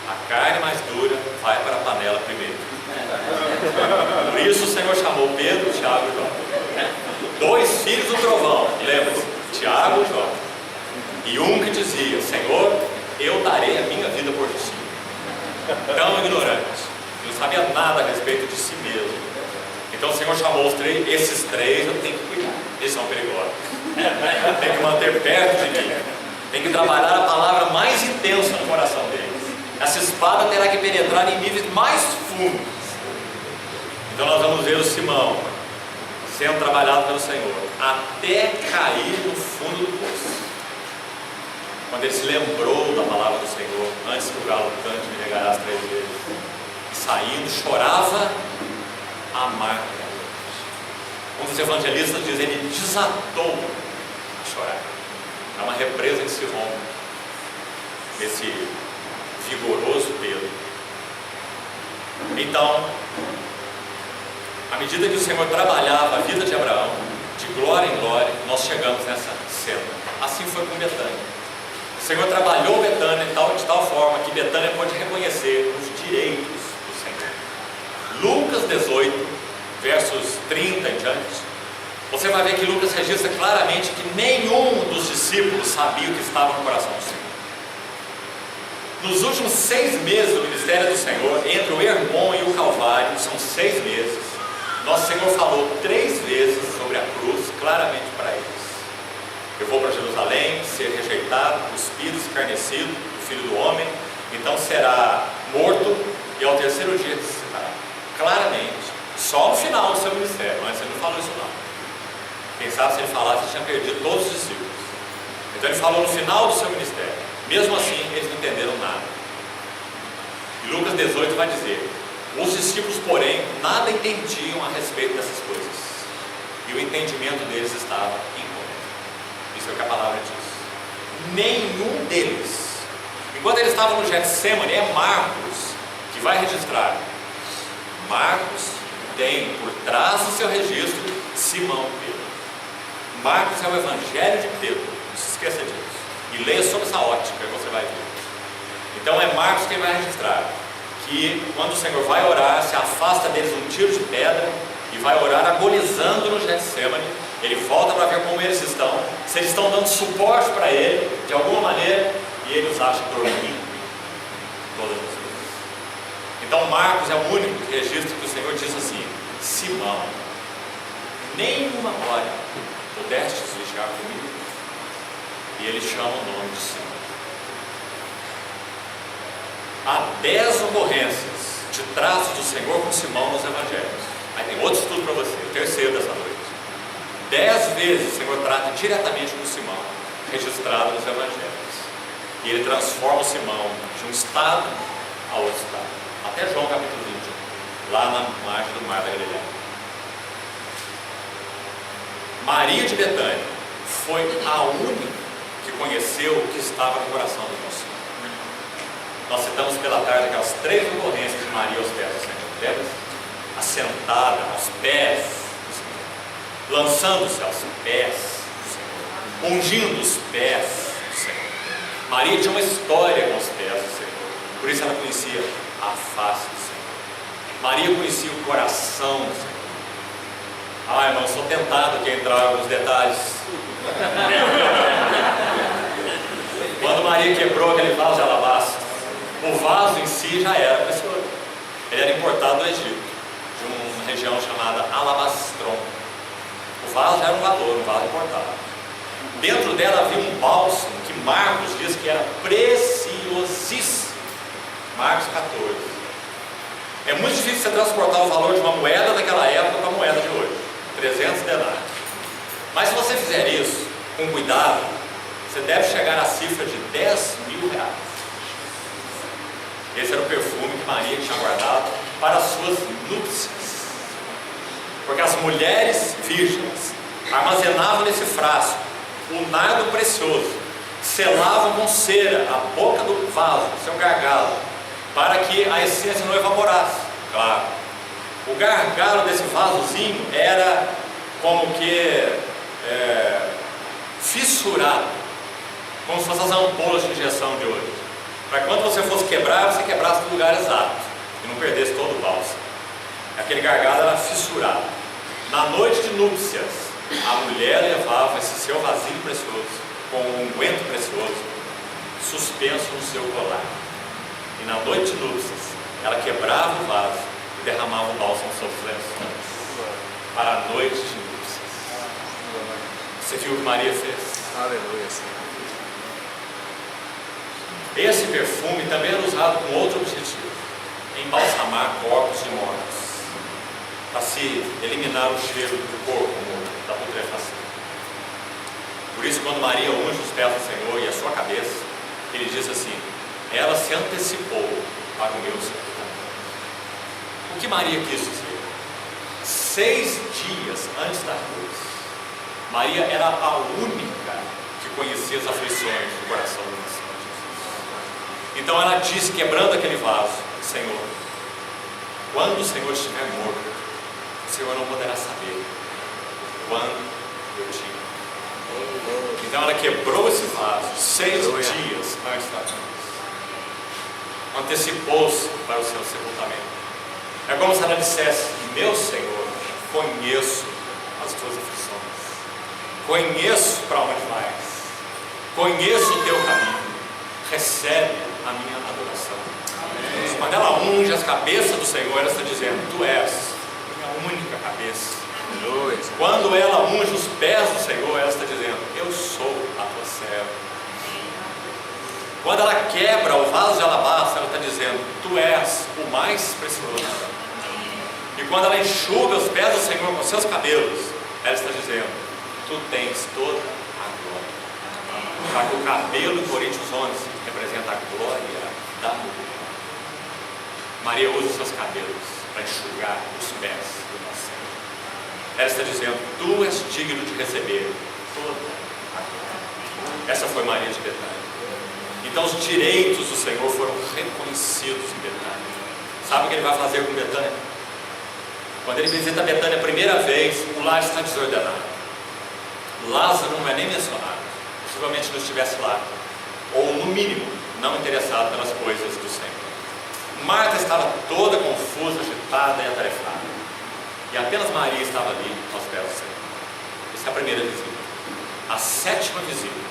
a carne mais dura vai para a panela primeiro. Por isso o Senhor chamou Pedro, Tiago e João. 2 filhos do trovão, lembra-se, Tiago e João. E um que dizia: Senhor, eu darei a minha vida por ti. Tão ignorante, não sabia nada a respeito de si mesmo. Então o Senhor chamou esses 3, eu tenho que cuidar, eles são perigosos. Tem que manter perto de mim, tem que trabalhar a palavra mais intensa no coração deles. Essa espada terá que penetrar em níveis mais fundos. Então nós vamos ver o Simão sendo trabalhado pelo Senhor até cair no fundo do poço. Quando ele se lembrou da palavra do Senhor, antes que o galo cante, me negarás 3 vezes, e saindo, chorava amargamente. Um dos evangelistas diz: ele desatou a chorar. É uma represa que se rompe nesse vigoroso Pedro. Então, à medida que o Senhor trabalhava a vida de Abraão, de glória em glória, nós chegamos nessa cena. Assim foi com Betânia. O Senhor trabalhou Betânia de tal forma que Betânia pôde reconhecer os direitos do Senhor. Lucas 18, versos 30 em diante, o você vai ver que Lucas registra claramente que nenhum dos discípulos sabia o que estava no coração do Senhor. Nos últimos 6 meses do ministério do Senhor, entre o Hermon e o Calvário, são 6 meses, nosso Senhor falou 3 vezes sobre a cruz, claramente para eles. Eu vou para Jerusalém, ser rejeitado, cuspido, escarnecido do Filho do Homem, então será morto e ao terceiro dia ressuscitará. Claramente, só no final do seu ministério, antes ele não falou isso não. Quem sabe se ele falasse, ele tinha perdido todos os discípulos. Então ele falou no final do seu ministério. Mesmo assim, eles não entenderam nada. E Lucas 18 vai dizer: os discípulos, porém, nada entendiam a respeito dessas coisas, e o entendimento deles estava incorreto. Isso é o que a palavra diz. Nenhum deles. Enquanto eles estavam no Getsêmani, é Marcos que vai registrar. Marcos tem por trás do seu registro Simão Pedro. Marcos é o Evangelho de Pedro, não se esqueça disso. E leia sobre essa ótica, e você vai ver. Então é Marcos quem vai registrar que quando o Senhor vai orar, se afasta deles um tiro de pedra e vai orar agonizando no Getsêmani. Ele volta para ver como eles estão, se eles estão dando suporte para ele de alguma maneira, e ele os acha dormindo todas as vezes. Então Marcos é o único que registra que o Senhor diz assim: Simão, nenhuma hora pudeste vigiar comigo. E ele chama o nome de Simão. Há 10 ocorrências de traços do Senhor com Simão nos Evangelhos. Aí tem outro estudo para você, o terceiro dessa noite. 10 vezes o Senhor trata diretamente com Simão, registrado nos Evangelhos. E ele transforma o Simão de um estado a outro estado. Até João capítulo 21, lá na margem do mar da Galileia. Maria de Betânia foi a única que conheceu o que estava no coração do nosso Senhor. Nós citamos pela tarde aquelas 3 ocorrências de Maria aos pés do Senhor. Lembra? Assentada aos pés do Senhor, lançando-se aos pés do Senhor, ungindo os pés do Senhor. Maria tinha uma história com os pés do Senhor, por isso ela conhecia a face do Senhor. Maria conhecia o coração do Senhor. Ah, irmão, sou tentado aqui a entrar nos detalhes. Quando Maria quebrou aquele vaso de alabastro, o vaso em si já era precioso. Ele era importado do Egito, de uma região chamada Alabastron. O vaso já era um valor, um vaso importado. Dentro dela havia um bálsamo que Marcos diz que era preciosíssimo. Marcos 14. É muito difícil você transportar o valor de uma moeda daquela época para a moeda de hoje, 300 denários. Mas se você fizer isso com cuidado, você deve chegar à cifra de 10 mil reais. Esse era o perfume que Maria tinha guardado para as suas núpcias. Porque as mulheres virgens armazenavam nesse frasco o nardo precioso, selavam com cera a boca do vaso, seu gargalo, para que a essência não evaporasse. Claro, o gargalo desse vasozinho era como que fissurado, como se fossem as ampolas de injeção de hoje, para quando você fosse quebrar, você quebrasse no lugar exato e não perdesse todo o bálsamo. Aquele gargalo era fissurado. Na noite de núpcias, a mulher levava esse seu vasinho precioso com um unguento precioso suspenso no seu colar, e na noite de núpcias ela quebrava o vaso e derramava o bálsamo sobre os lençóis para a noite de núpcias. Você viu o que Maria fez? Aleluia. Esse perfume também era usado com outro objetivo: embalsamar corpos de mortos, para se eliminar o cheiro do corpo morto, da putrefação. Por isso, quando Maria unge os pés do Senhor e a sua cabeça, ele diz assim: ela se antecipou para o meu sepultamento. O que Maria quis dizer? 6 dias antes da cruz, Maria era a única que conhecia as aflições do coração do Senhor Jesus. Então ela disse, quebrando aquele vaso: Senhor, quando o Senhor estiver morto, o Senhor não poderá saber quando eu te amo. Então ela quebrou esse vaso 6 dias antes da cruz, antecipou-se para o seu sepultamento. É como se ela dissesse: meu Senhor, conheço as tuas aflições, conheço para onde vais, conheço o teu caminho, recebe a minha adoração. Amém. Quando ela unge as cabeças do Senhor, ela está dizendo: tu és minha única cabeça. Aleluia. Quando ela unge os pés do Senhor, ela está dizendo: eu sou a tua serva. Quando ela quebra o vaso de alabastro, ela está dizendo: tu és o mais precioso. E quando ela enxuga os pés do Senhor com seus cabelos, ela está dizendo: tu tens toda a glória. Já que o cabelo, em Coríntios 11, representa a glória da mulher. Maria usa os seus cabelos para enxugar os pés do nosso Senhor. Ela está dizendo: tu és digno de receber toda a glória. Essa foi Maria de Betânia. Então os direitos do Senhor foram reconhecidos em Betânia. Sabe o que ele vai fazer com Betânia? Quando ele visita Betânia a primeira vez, o lar está desordenado. Lázaro não é nem mencionado. Possivelmente não estivesse lá, ou no mínimo não interessado pelas coisas do Senhor. Marta estava toda confusa, agitada e atarefada, e apenas Maria estava ali aos pés do Senhor. Essa é a primeira visita. A sétima visita,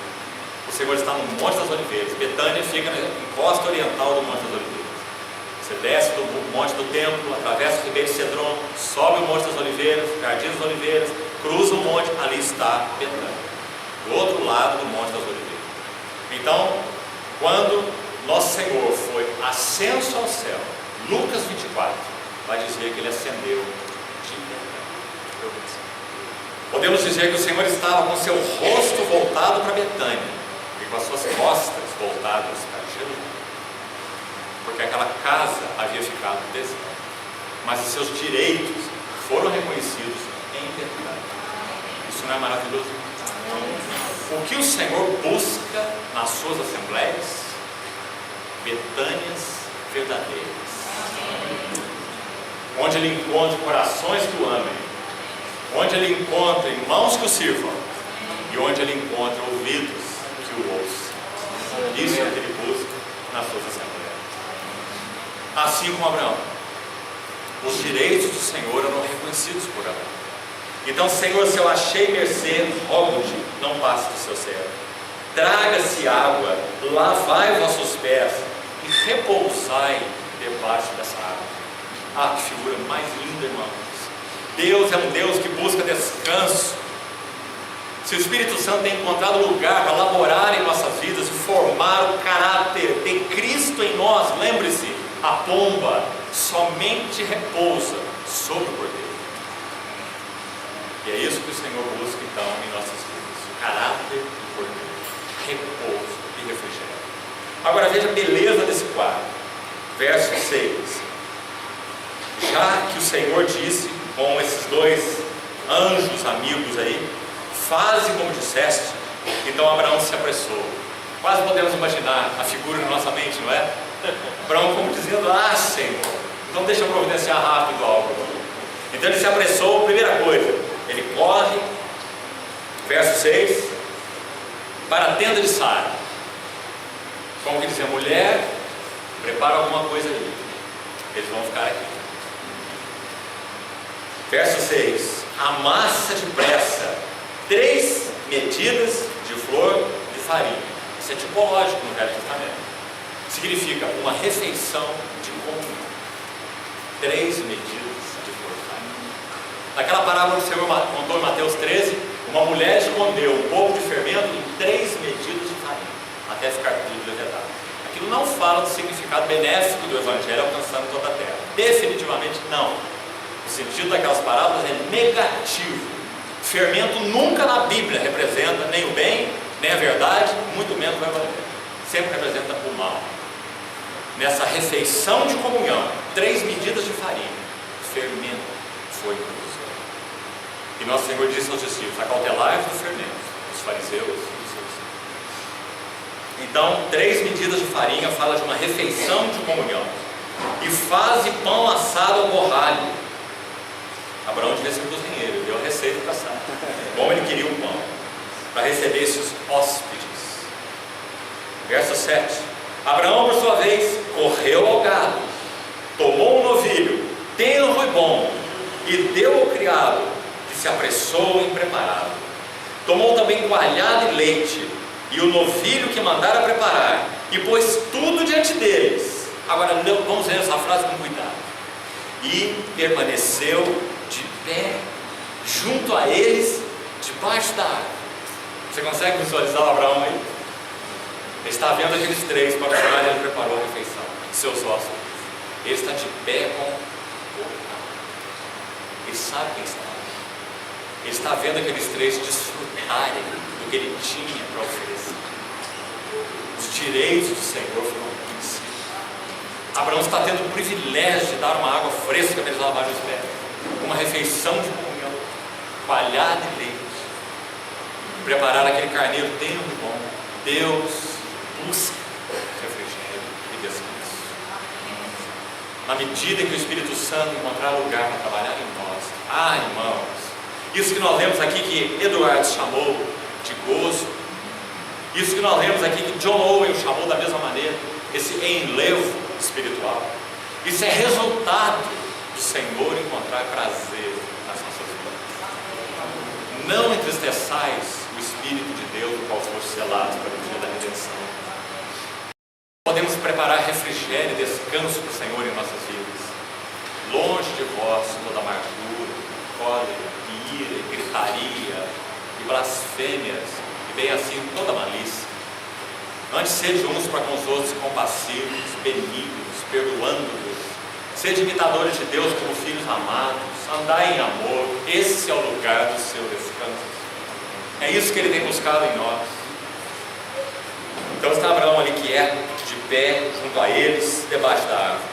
o Senhor está no Monte das Oliveiras. Betânia fica na encosta oriental do Monte das Oliveiras. Você desce do Monte do Templo, atravessa o Ribeiro Cedron, sobe o Monte das Oliveiras, Jardim das Oliveiras, cruza o monte, ali está Betânia, do outro lado do Monte das Oliveiras. Então, quando nosso Senhor foi ascenso ao céu, Lucas 24 vai dizer que ele ascendeu de Betânia. Podemos dizer que o Senhor estava com seu rosto voltado para Betânia e com as suas costas voltadas para Jerusalém, porque aquela casa havia ficado deserta, mas os seus direitos foram reconhecidos em Betânia. Isso não é maravilhoso? O que o Senhor busca nas suas assembleias? Betânias verdadeiras, onde Ele encontra corações que o amem, onde Ele encontra irmãos que o sirvam, e onde Ele encontra ouvidos que o ouçam. Isso é o que Ele busca nas suas assembleias. Assim como Abraão, os direitos do Senhor eram reconhecidos por Abraão. Então, Senhor, se eu achei mercê, rogo-te, não passe do seu servo. Traga-se água, lavai os vossos pés e repousai debaixo dessa água. Ah, que figura mais linda, irmãos. Deus é um Deus que busca descanso. Se o Espírito Santo tem encontrado lugar para laborar em nossas vidas e formar o caráter de Cristo em nós, lembre-se, a pomba somente repousa sobre o cordeiro. E é isso que o Senhor busca então em nossas vidas: o caráter do cordeiro, repouso e refrigério. Agora veja a beleza desse quadro, verso 6. Já que o Senhor disse com esses dois anjos amigos aí: faze como disseste, então Abraão se apressou. Quase podemos imaginar a figura na nossa mente, não é? Abraão como dizendo: ah, Senhor, então deixa eu providenciar rápido algo. Então ele se apressou. Primeira coisa, ele corre, verso 6, para a tenda de Sara. Como que dizer, mulher, prepara alguma coisa ali, eles vão ficar aqui. Verso 6, amassa depressa 3 medidas de flor de farinha. Isso é tipológico no Velho Testamento. Significa uma refeição de comunhão. 3 medidas de flor de farinha. Naquela parábola que o Senhor contou em Mateus 13, uma mulher escondeu um pouco de fermento em 3 medidas de farinha, até ficar tudo levedado. Aquilo não fala do significado benéfico do Evangelho alcançando toda a terra. Definitivamente não. O sentido daquelas parábolas é negativo. Fermento nunca na Bíblia representa nem o bem, nem a verdade, muito menos o Evangelho. Sempre representa o mal. Nessa refeição de comunhão, 3 medidas de farinha, fermento foi introduzido. E nosso Senhor disse aos discípulos: acautelai-vos do fermento, os fariseus e os saduceus. Então, 3 medidas de farinha fala de uma refeição de comunhão. E faze pão assado ao borralho. Abraão devia ser cozinheiro, deu a receita para Sara. Como ele queria o pão, para receber esses hóspedes. Verso 7. Abraão, por sua vez, correu ao gado, tomou um novilho, tenro e bom, e deu ao criado, que se apressou em prepará-lo. Tomou também coalhada e leite, e o novilho que mandara preparar, e pôs tudo diante deles. Agora vamos ler essa frase com cuidado. E permaneceu de pé junto a eles, debaixo da árvore. Você consegue visualizar o Abraão aí? Ele está vendo aqueles três para os quais ele preparou a refeição, seus ossos. Ele está de pé com o Abraão. Ele sabe quem está lá. Ele está vendo aqueles três desfrutarem do que ele tinha para oferecer. Os direitos do Senhor foram reconhecidos. Abraão está tendo o privilégio de dar uma água fresca para eles lavarem os pés, uma refeição de comunhão, coalhada e leite, preparar aquele carneiro tenro e bom. Deus busca refrigério e descanso. Na medida que o Espírito Santo encontrar lugar para trabalhar em nós, irmãos, isso que nós lemos aqui que Eduardo chamou de gozo, isso que nós lemos aqui que John Owen chamou da mesma maneira, esse enlevo espiritual, isso é resultado do Senhor encontrar prazer nas nossas vidas. Não entristeçais o Espírito de Deus, o qual foram selados para o dia da redenção. Podemos preparar refrigério e descanso para o Senhor em nossas vidas. Longe de vós toda amargura, cólera, ira, gritaria e blasfêmias, e bem assim toda malícia. Antes sede uns para com os outros compassivos, benignos, perdoando-vos. Sede imitadores de Deus como filhos amados, andai em amor, esse é o lugar do seu descanso. É isso que ele tem buscado em nós. Então está Abraão ali quieto, de pé, junto a eles, debaixo da árvore.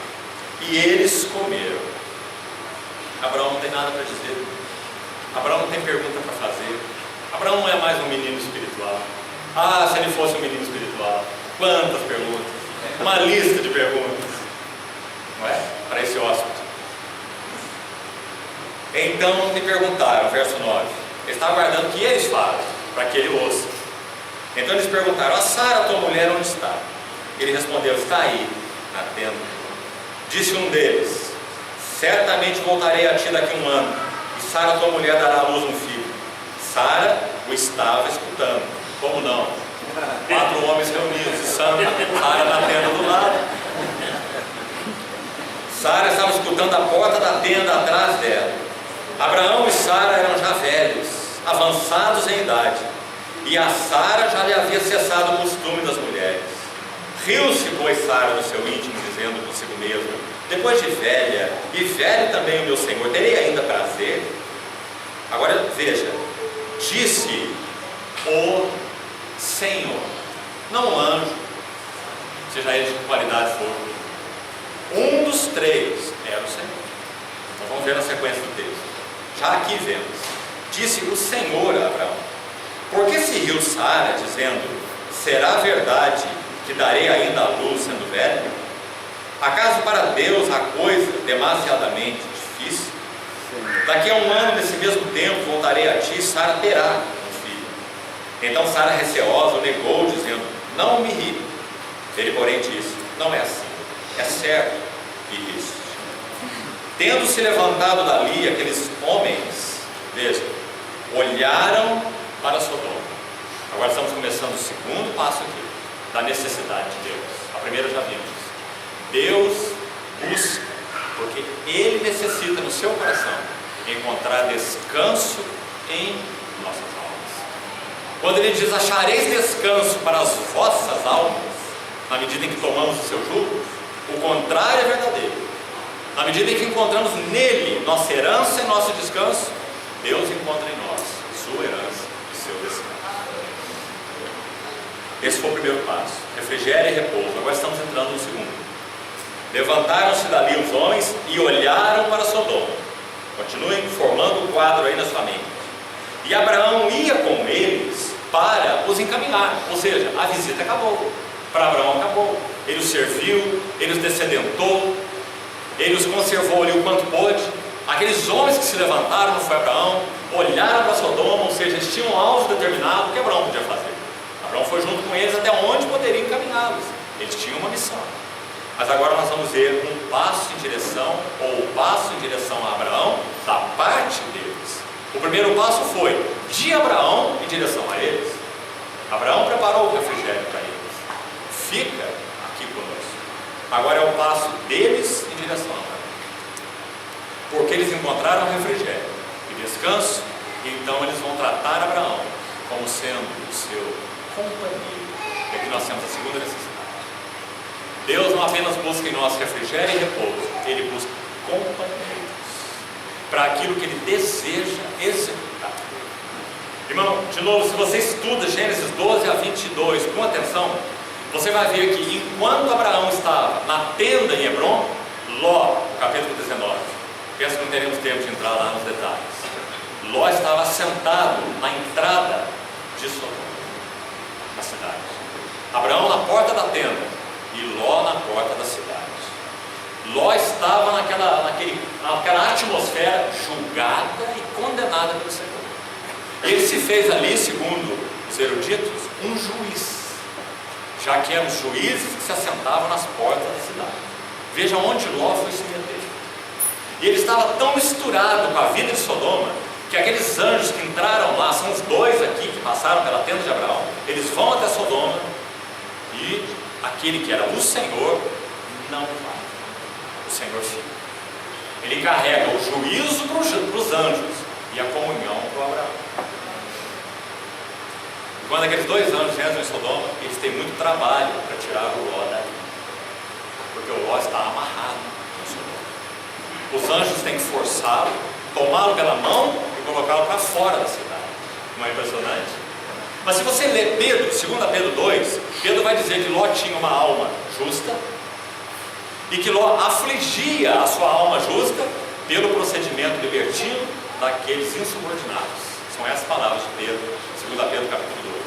E eles comeram. Abraão não tem nada para dizer. Abraão não tem pergunta para fazer. Abraão não é mais um menino espiritual. Se ele fosse um menino espiritual, quantas perguntas, uma lista de perguntas, não é? Para esse hóspede. Então me perguntaram, verso 9, eles estavam aguardando que eles falem, para que ele ouça. Então eles perguntaram: Sara, tua mulher, onde está? Ele respondeu: está aí, na tenda. Disse um deles: certamente voltarei a ti daqui a um ano, e Sara, tua mulher, dará à luz um filho. Sara o estava escutando. Como não? 4 homens reunidos, Sara na tenda do lado. Sara estava escutando a porta da tenda atrás dela. Abraão e Sara eram já velhos, avançados em idade, e a Sara já lhe havia cessado o costume das mulheres. Riu-se, pois, Sara no seu íntimo, dizendo consigo mesmo: depois de velha, e velho também o meu senhor, terei ainda prazer? Agora veja, disse o Senhor, não um anjo, seja ele de qualidade for. Um dos três era o Senhor. Então vamos ver na sequência do texto. Já aqui vemos: disse o Senhor a Abraão: por que se riu Sara, dizendo: será verdade que darei ainda à luz sendo velho? Acaso para Deus a coisa demasiadamente difícil? Daqui a um ano, nesse mesmo tempo, voltarei a ti, e Sara terá um filho. Então Sara, receosa, o negou, dizendo: não me ri. Ele, porém, disse: não é assim, é certo que riste. Tendo se levantado dali, aqueles homens, veja, olharam para Sodoma. Agora estamos começando o segundo passo aqui, da necessidade de Deus. A primeira já vimos. Deus busca, porque Ele necessita no seu coração encontrar descanso em nossas almas. Quando Ele diz: achareis descanso para as vossas almas, na medida em que tomamos o seu jugo, o contrário é verdadeiro. Na medida em que encontramos nele nossa herança e nosso descanso, Deus encontra em nós sua herança e seu descanso. Esse foi o primeiro passo: refrigério e repouso. Agora estamos entrando no segundo. Levantaram-se dali os homens e olharam para Sodoma. Continuem formando o quadro aí na sua mente. E Abraão ia com eles para os encaminhar. Ou seja, a visita acabou. Para Abraão acabou. Ele os serviu, ele os descedentou, ele os conservou ali o quanto pôde. Aqueles homens que se levantaram, não foi Abraão, olharam para Sodoma, ou seja, eles tinham um alvo determinado. O que Abraão podia fazer? Abraão foi junto com eles até onde poderia encaminhá-los. Eles tinham uma missão. Mas agora nós vamos ver um passo em direção, ou o passo em direção a Abraão, da parte deles. O primeiro passo foi de Abraão em direção a eles. Abraão preparou o refrigério para eles. Fica aqui conosco. Agora é o passo deles em direção a Abraão. Porque eles encontraram refrigério e descanso, então eles vão tratar Abraão como sendo o seu companheiro. E aqui nós temos a segunda necessidade. Deus não apenas busca em nós refrigério e repouso, Ele busca companheiros para aquilo que Ele deseja executar. Irmão, de novo, se você estuda Gênesis 12 a 22 com atenção, você vai ver que enquanto Abraão estava na tenda em Hebrom, Ló, capítulo 19, penso que não teremos tempo de entrar lá nos detalhes, Ló estava sentado na entrada de Sodoma, na cidade. Abraão na porta da tenda e Ló na porta da cidade. Ló estava naquela atmosfera julgada e condenada pelo Senhor. Ele se fez ali, segundo os eruditos, um juiz, já que eram os juízes que se assentavam nas portas da cidade. Veja onde Ló foi se meter. E ele estava tão misturado com a vida de Sodoma, que aqueles anjos que entraram lá, são os dois aqui que passaram pela tenda de Abraão, eles vão até Sodoma, e aquele que era o Senhor não vai. O Senhor fica. Ele carrega o juízo para os anjos e a comunhão para o Abraão. E quando aqueles dois anjos entram em Sodoma, eles têm muito trabalho para tirar o Ló dali, porque o Ló está amarrado em Sodoma. Os anjos têm que forçá-lo, tomá-lo pela mão e colocá-lo para fora da cidade. Não é impressionante? Mas se você ler Pedro, 2 Pedro 2, Pedro vai dizer que Ló tinha uma alma justa e que Ló afligia a sua alma justa pelo procedimento libertino daqueles insubordinados. São essas palavras de Pedro, 2 Pedro capítulo 2.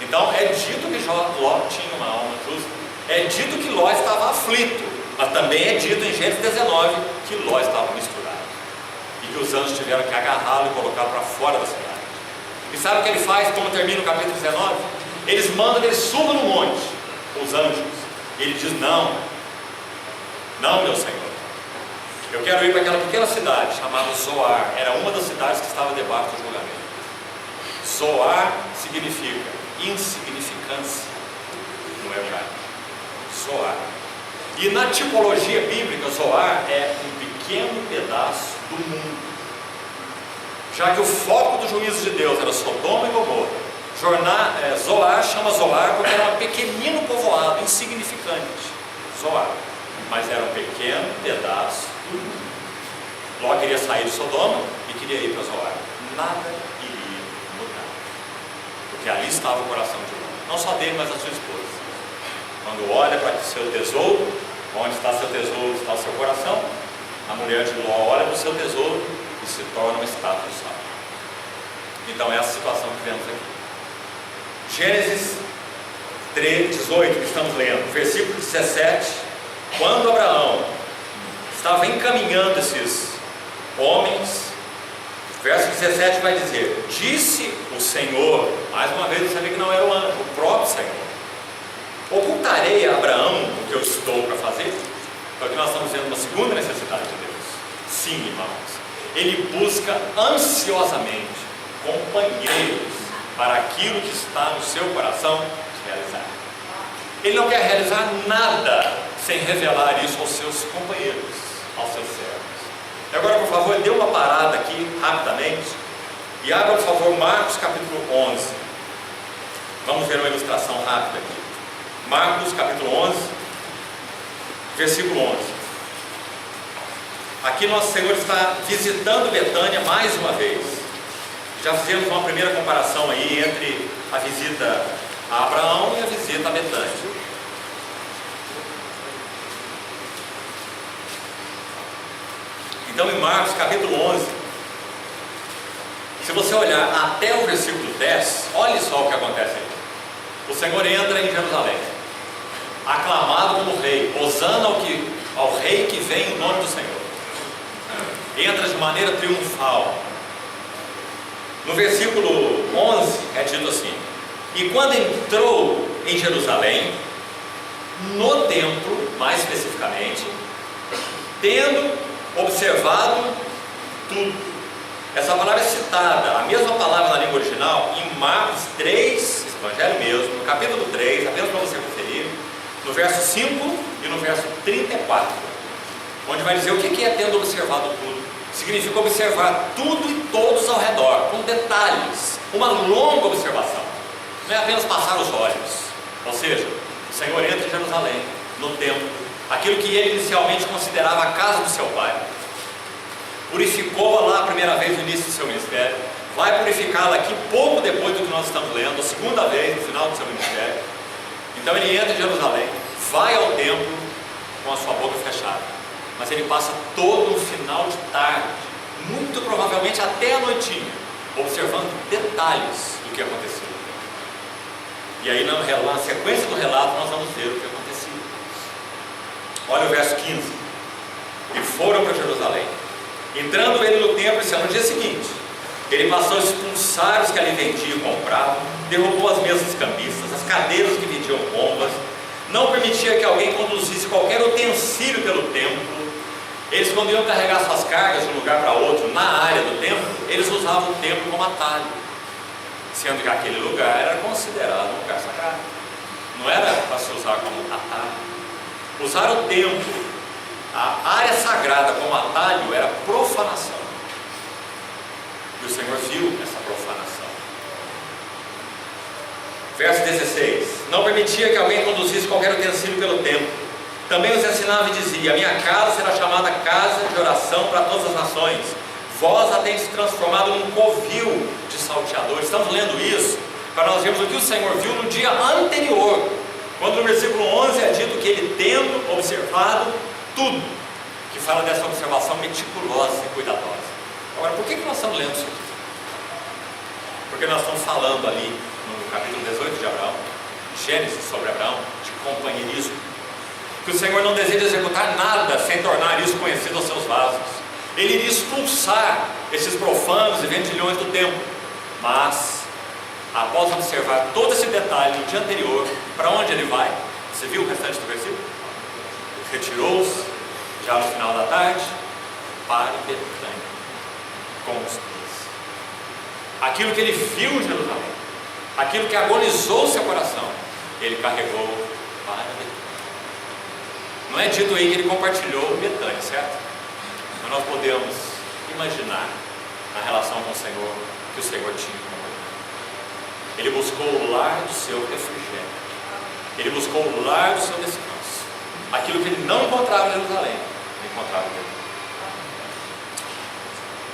Então é dito que Ló tinha uma alma justa, é dito que Ló estava aflito, mas também é dito em Gênesis 19 que Ló estava misturado e que os anjos tiveram que agarrá-lo e colocá-lo para fora da cidade. E sabe o que ele faz, como termina o capítulo 19? Eles mandam que ele suba no monte, os anjos, e ele diz: não, meu Senhor, eu quero ir para aquela pequena cidade chamada Zoar. Era uma das cidades que estava debaixo do julgamento. Zoar significa insignificância no hebraico. Zoar. E na tipologia bíblica, Zoar é um pequeno pedaço do mundo. Já que o foco do juízo de Deus era Sodoma e Gomorra, Zoar chama Zoar porque era um pequenino povoado, insignificante. Zoar. Mas era um pequeno pedaço do mundo. Ló queria sair de Sodoma e queria ir para Zoar. Nada iria mudar, porque ali estava o coração de Ló. Não só dele, mas da sua esposa. Quando olha para o seu tesouro, onde está seu tesouro, está o seu coração. A mulher de Ló olha para o seu tesouro e se torna uma estátua de sal. Então é essa situação que vemos aqui. Gênesis 18, que estamos lendo, versículo 17. Quando Abraão estava encaminhando esses homens, verso 17 vai dizer: disse o Senhor, mais uma vez você vê que não era o anjo, o próprio Senhor: ocultarei a Abraão o que eu estou para fazer? Então aqui nós estamos vendo uma segunda necessidade de Deus. Sim, irmãos, Ele busca ansiosamente companheiros para aquilo que está no seu coração realizar. Ele não quer realizar nada sem revelar isso aos seus companheiros, aos seus servos. E agora, por favor, dê uma parada aqui rapidamente e abra, por favor, Marcos capítulo 11. Vamos ver uma ilustração rápida aqui. Marcos capítulo 11, versículo 11. Aqui nosso Senhor está visitando Betânia mais uma vez. Já fizemos uma primeira comparação aí entre a visita a Abraão e a visita a Betânia. Então em Marcos capítulo 11, se você olhar até o versículo 10, olhe só o que acontece aqui. O Senhor entra em Jerusalém, aclamado como rei, hosana ao rei que vem em nome do Senhor. Entra de maneira triunfal. No versículo 11 é dito assim: e quando entrou em Jerusalém, no templo, mais especificamente, tendo observado tudo Essa palavra é citada, a mesma palavra na língua original, em Marcos 3, esse evangelho mesmo, no capítulo 3, apenas para você conferir, no verso 5 e no verso 34, onde vai dizer o que é tendo observado tudo. Significa observar tudo e todos ao redor, com detalhes, uma longa observação, não é apenas passar os olhos. Ou seja, o Senhor entra em Jerusalém, no templo, aquilo que ele inicialmente considerava a casa do seu pai, purificou lá a primeira vez no início do seu ministério, vai purificá-la aqui pouco depois do que nós estamos lendo, a segunda vez no final do seu ministério. Então ele entra em Jerusalém, vai ao templo com a sua boca fechada, mas ele passa todo um final de tarde, muito provavelmente até a noitinha, observando detalhes do que aconteceu. E aí na sequência do relato nós vamos ver o que aconteceu. Olha o verso 15. E foram para Jerusalém. Entrando ele no templo, isso é no dia seguinte, ele passou a expulsar os que ali vendiam e compravam, derrubou as mesas cambistas, as cadeiras que vendiam pombas, não permitia que alguém conduzisse qualquer utensílio pelo templo. Eles, quando iam carregar suas cargas de um lugar para outro na área do templo, eles usavam o templo como atalho, sendo que aquele lugar era considerado um lugar sagrado, não era para se usar como atalho. Usar o templo, a área sagrada, como atalho era profanação, e o Senhor viu essa profanação. Verso 16: não permitia que alguém conduzisse qualquer utensílio pelo templo, também os ensinava e dizia: a minha casa será chamada casa de oração para todas as nações, vós a tendes transformado num covil de salteadores. Estamos lendo isso para nós vermos o que o Senhor viu no dia anterior, quando no versículo 11 é dito que ele, tendo observado tudo, que fala dessa observação meticulosa e cuidadosa. Agora, por que nós estamos lendo isso aqui? Porque nós estamos falando ali no capítulo 18 de Abraão, Gênesis, sobre Abraão, de companheirismo, que o Senhor não deseja executar nada sem tornar isso conhecido aos seus vasos. Ele iria expulsar esses profanos e vendilhões do templo, mas após observar todo esse detalhe no dia anterior, para onde ele vai? Você viu o restante do versículo? Retirou-se já no final da tarde para Betânia com os pés. Aquilo que ele viu em Jerusalém, aquilo que agonizou seu coração, ele carregou para Betânia. Não é dito aí que ele compartilhou Betânia, certo? Mas nós podemos imaginar a relação com o Senhor que o Senhor tinha com ele. Ele buscou o lar do seu refrigério, ele buscou o lar do seu descanso. Aquilo que ele não encontrava em Jerusalém, ele encontrava em Betânia.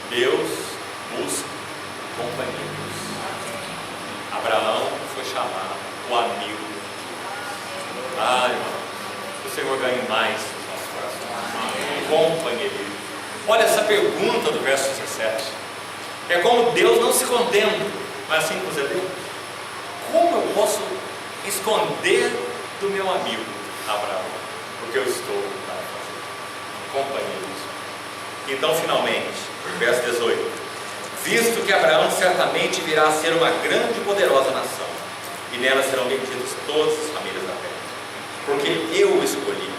Deus busca companheiros. Abraão foi chamado o amigo. Irmão, o Senhor ganhe mais nos nossos corações. Companheirismo. Olha essa pergunta do verso 17. É como Deus não se contenta, mas assim com Zebeu. Como eu posso esconder do meu amigo Abraão? Porque eu estou para fazer companheirismo. Então, finalmente, verso 18: visto que Abraão certamente virá a ser uma grande e poderosa nação, e nela serão benditas todas as famílias da terra, porque eu o escolhi,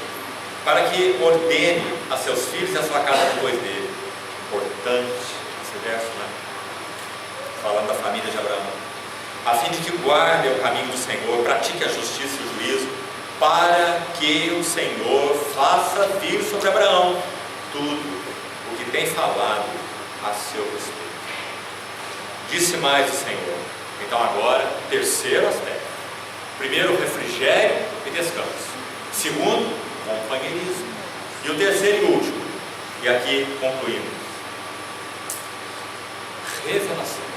para que ordene a seus filhos e a sua casa depois dele. Importante esse verso, né? Falando da família de Abraão. A fim de que guarde o caminho do Senhor, pratique a justiça e o juízo, para que o Senhor faça vir sobre Abraão tudo o que tem falado a seu respeito. Disse mais o Senhor. Então agora, terceiro aspecto: primeiro, refrigério e descanso; segundo, companheirismo; e o terceiro e último, e aqui concluímos, revelação.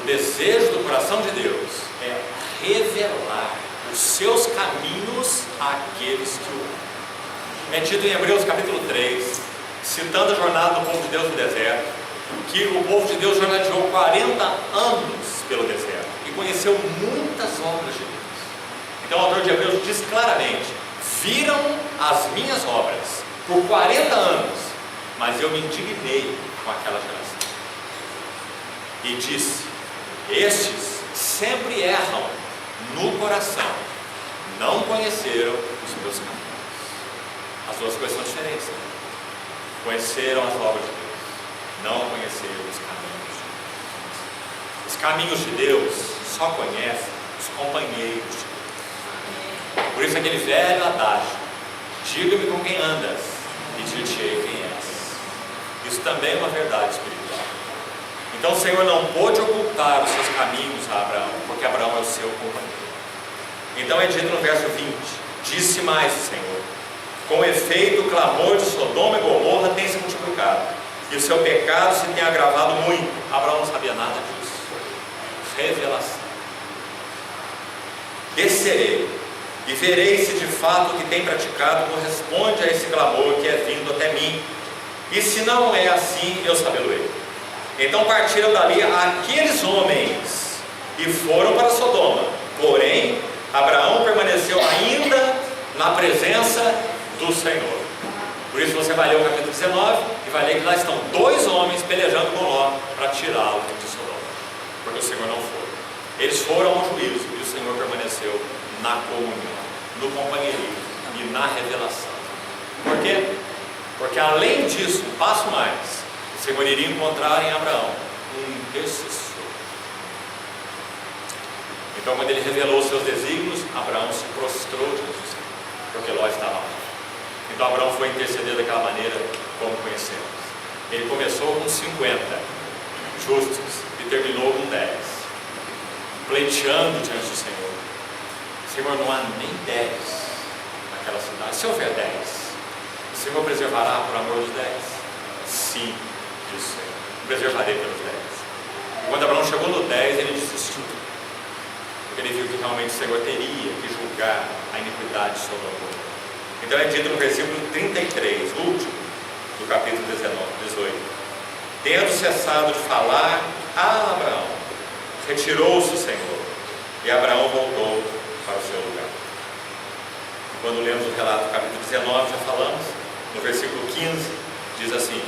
O desejo do coração de Deus é revelar os seus caminhos àqueles que o amam. É dito em Hebreus capítulo 3, citando a jornada do povo de Deus no deserto, que o povo de Deus jornadeou 40 anos pelo deserto e conheceu muitas obras de Deus. Então o autor de Hebreus diz claramente: viram as minhas obras por 40 anos, mas eu me indignei com aquela geração. E disse: estes sempre erram no coração, não conheceram os meus caminhos. As duas coisas são diferentes, né? conheceram as obras de Deus, não conheceram os caminhos de Deus. Os caminhos de Deus só conhecem os companheiros de Deus. Por isso aquele velho adágio: diga-me com quem andas e dir-te-ei quem és. Isso também é uma verdade espiritual. Então o Senhor não pôde ocultar os seus caminhos a Abraão, porque Abraão é o seu companheiro. Então é dito no verso 20: disse mais o Senhor: com efeito o clamor de Sodoma e Gomorra tem se multiplicado, e o seu pecado se tem agravado muito. Abraão não sabia nada disso. Revelação: descerei e verei se de fato o que tem praticado corresponde a esse clamor que é vindo até mim, e se não é assim, eu sabê-lo-ei. Então partiram dali aqueles homens e foram para Sodoma. Porém Abraão permaneceu ainda na presença do Senhor. Por isso você vai ler o capítulo 19 e vai ler que lá estão dois homens pelejando com Ló para tirá-lo de Sodoma, porque o Senhor não foi. Eles foram ao juízo e o Senhor permaneceu na comunhão, no companheirismo e na revelação. Por quê? Porque além disso, um passo mais, o Senhor iria encontrar em Abraão um intercessor. Então quando ele revelou os seus desígnios, Abraão se prostrou diante do Senhor, porque Ló estava lá. Então Abraão foi interceder daquela maneira como conhecemos. Ele começou com 50 justos e terminou com 10, pleiteando diante do Senhor: Senhor, não há nem 10 naquela cidade. Se houver 10, o Senhor preservará por amor dos 10? Sim, disse o Senhor, preservarei pelos 10. E quando Abraão chegou no 10, ele desistiu, porque ele viu que realmente o Senhor teria que julgar a iniquidade de Sodoma. Então é dito no versículo 33, último do capítulo 18: tendo cessado de falar a Abraão, retirou-se o Senhor, e Abraão voltou para o seu lugar. Quando lemos o relato do capítulo 19, já falamos, no versículo 15, diz assim: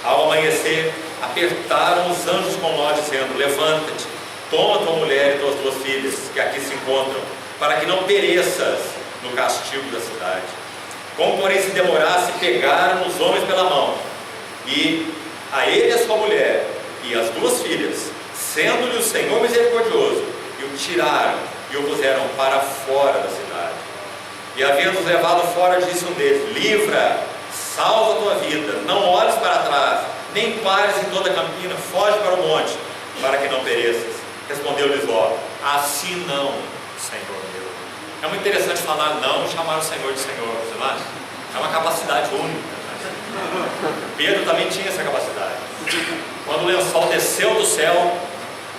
ao amanhecer, apertaram os anjos com Ló, dizendo: levanta-te, toma tua mulher e tuas duas filhas, que aqui se encontram, para que não pereças no castigo da cidade. Como porém se demorasse, pegaram os homens pela mão, e a ele e a sua mulher e as duas filhas, sendo-lhe o Senhor misericordioso, e o tiraram e o puseram para fora da cidade. E havendo-os levado fora, disse um deles: livra, salva a tua vida, não olhes para trás, nem pares em toda a campina, foge para o monte, para que não pereças. Respondeu-lhes Ló: assim não, Senhor meu. É muito interessante falar não e chamar o Senhor de Senhor, você não acha? É uma capacidade única. Pedro também tinha essa capacidade. Quando o lençol desceu do céu,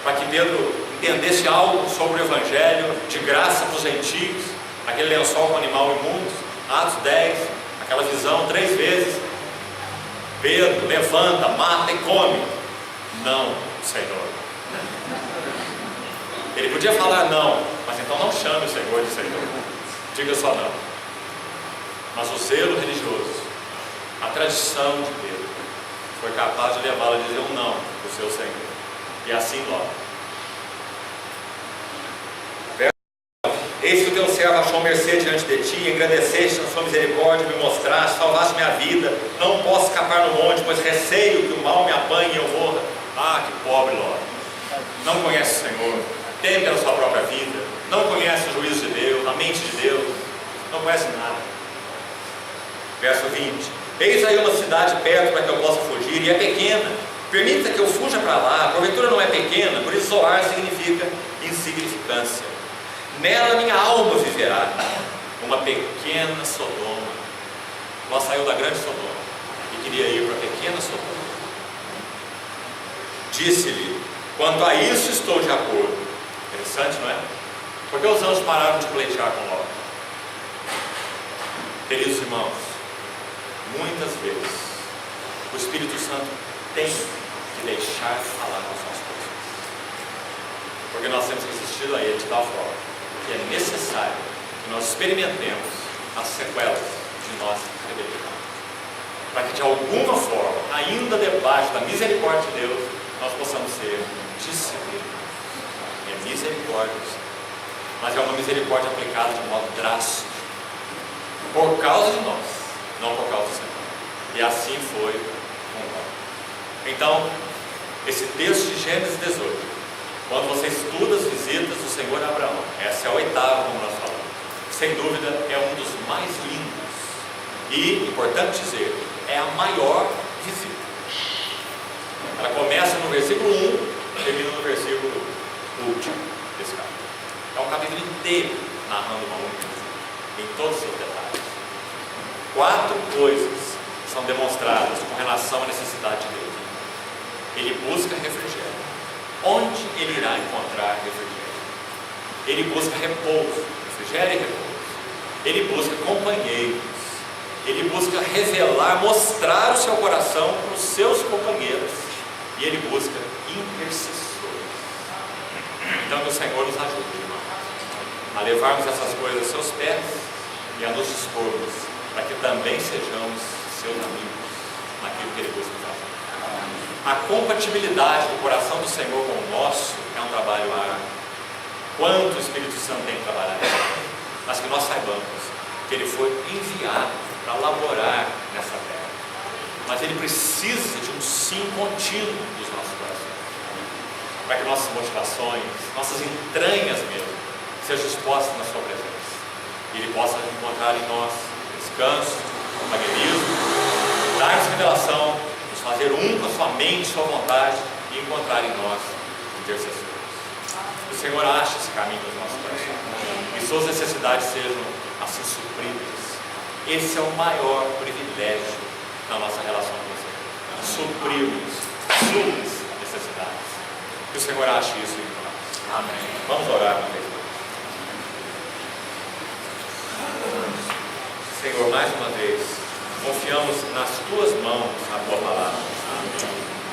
para que Pedro entendesse algo sobre o Evangelho, de graça para os gentios, aquele lençol com animal imundo, Atos 10, aquela visão 3 vezes: Pedro, levanta, mata e come. Não, Senhor. Ele podia falar não, mas então não chame o Senhor de Senhor, diga só não. Mas o zelo religioso, a tradição de Pedro, foi capaz de levá-lo a dizer um não para o seu Senhor. E assim Ló. Eis que o teu servo achou mercê diante de ti, engrandeceste a sua misericórdia, me mostraste, salvaste minha vida. Não posso escapar no monte, pois receio que o mal me apanhe e eu morra. Ah, que pobre Ló! Não conhece o Senhor, teme pela sua própria vida, não conhece o juízo de Deus, a mente de Deus, não conhece nada. Verso 20: eis aí uma cidade perto para que eu possa fugir, e é pequena, permita que eu fuja para lá, porventura não é pequena, por isso Zoar significa insignificância. Nela minha alma viverá. Uma pequena Sodoma. Ló saiu da grande Sodoma e queria ir para a pequena Sodoma. Disse-lhe: quanto a isso estou de acordo. Interessante, não é? Porque os anjos pararam de pleitear com Ló. Queridos irmãos, muitas vezes o Espírito Santo tem que deixar falar com as nossas coisas, porque nós temos que assistir a Ele de tal forma que é necessário que nós experimentemos as sequelas de nossa rebelião, para que de alguma forma, ainda debaixo da misericórdia de Deus, nós possamos ser disciplinados. É misericórdia, mas é uma misericórdia aplicada de modo drástico, por causa de nós, não por causa do Senhor. E assim foi com Ló. Então, esse texto de Gênesis 18, quando você estuda as visitas do Senhor a Abraão, essa é a oitava, como nós falamos, sem dúvida é um dos mais lindos. E, importante dizer, é a maior visita. Ela começa no versículo 1 e termina no versículo último desse capítulo. É um capítulo inteiro narrando uma única visita, em todos os seus detalhes. 4 coisas são demonstradas com relação à necessidade de Deus. Ele busca refrigério. Onde ele irá encontrar refrigério? Ele busca repouso, refrigério e repouso. Ele busca companheiros. Ele busca revelar, mostrar o seu coração para os seus companheiros. E ele busca intercessores. Então que o Senhor nos ajude, irmãos, a levarmos essas coisas aos seus pés e a nos dispormos para que também sejamos seus amigos naquilo que ele busca fazer. A compatibilidade do coração do Senhor com o nosso é um trabalho árduo. Quanto o Espírito Santo tem trabalhado, mas que nós saibamos que ele foi enviado para laborar nessa terra, mas ele precisa de um sim contínuo dos nossos corações, para que nossas motivações, nossas entranhas mesmo, sejam expostas na sua presença, e ele possa encontrar em nós descanso, companheirismo, dar-nos revelação, nos fazer um com a sua mente, sua vontade, e encontrar em nós intercessores. Que o Senhor ache esse caminho dos nossos corações, e suas necessidades sejam assim supridas. Esse é o maior privilégio na nossa relação com o Senhor, suprirmos suas necessidades. Que o Senhor ache isso em nós. Amém. Vamos orar uma vez mais. Senhor, mais uma vez, confiamos nas tuas mãos a tua palavra.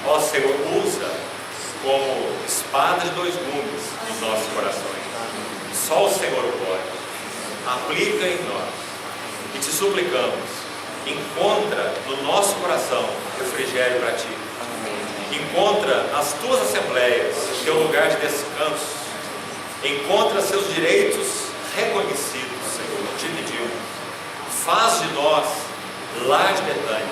Ó Senhor, usa como espada de 2 gumes nos nossos corações. Só o Senhor pode. Aplica em nós. E te suplicamos, encontra no nosso coração refrigério para ti. Encontra nas tuas assembleias teu lugar de descanso. Encontra seus direitos reconhecidos, Senhor. Te pedimos, faz de nós lar de Betânia.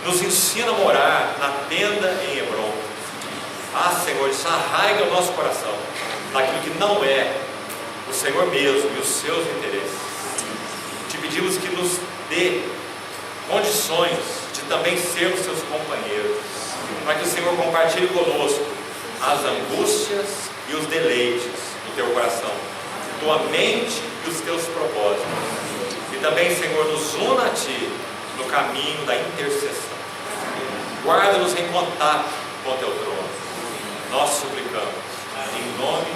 Nos ensina a morar na tenda em Hebron. Senhor, isso arraiga o nosso coração daquilo que não é o Senhor mesmo e os seus interesses. Te pedimos que nos dê condições de também sermos seus companheiros, para que o Senhor compartilhe conosco as angústias e os deleites do teu coração, tua mente e os teus propósitos. E também, Senhor, nos una a ti no caminho da intercessão. Guarda-nos em contato com o teu trono. Nós suplicamos, em nome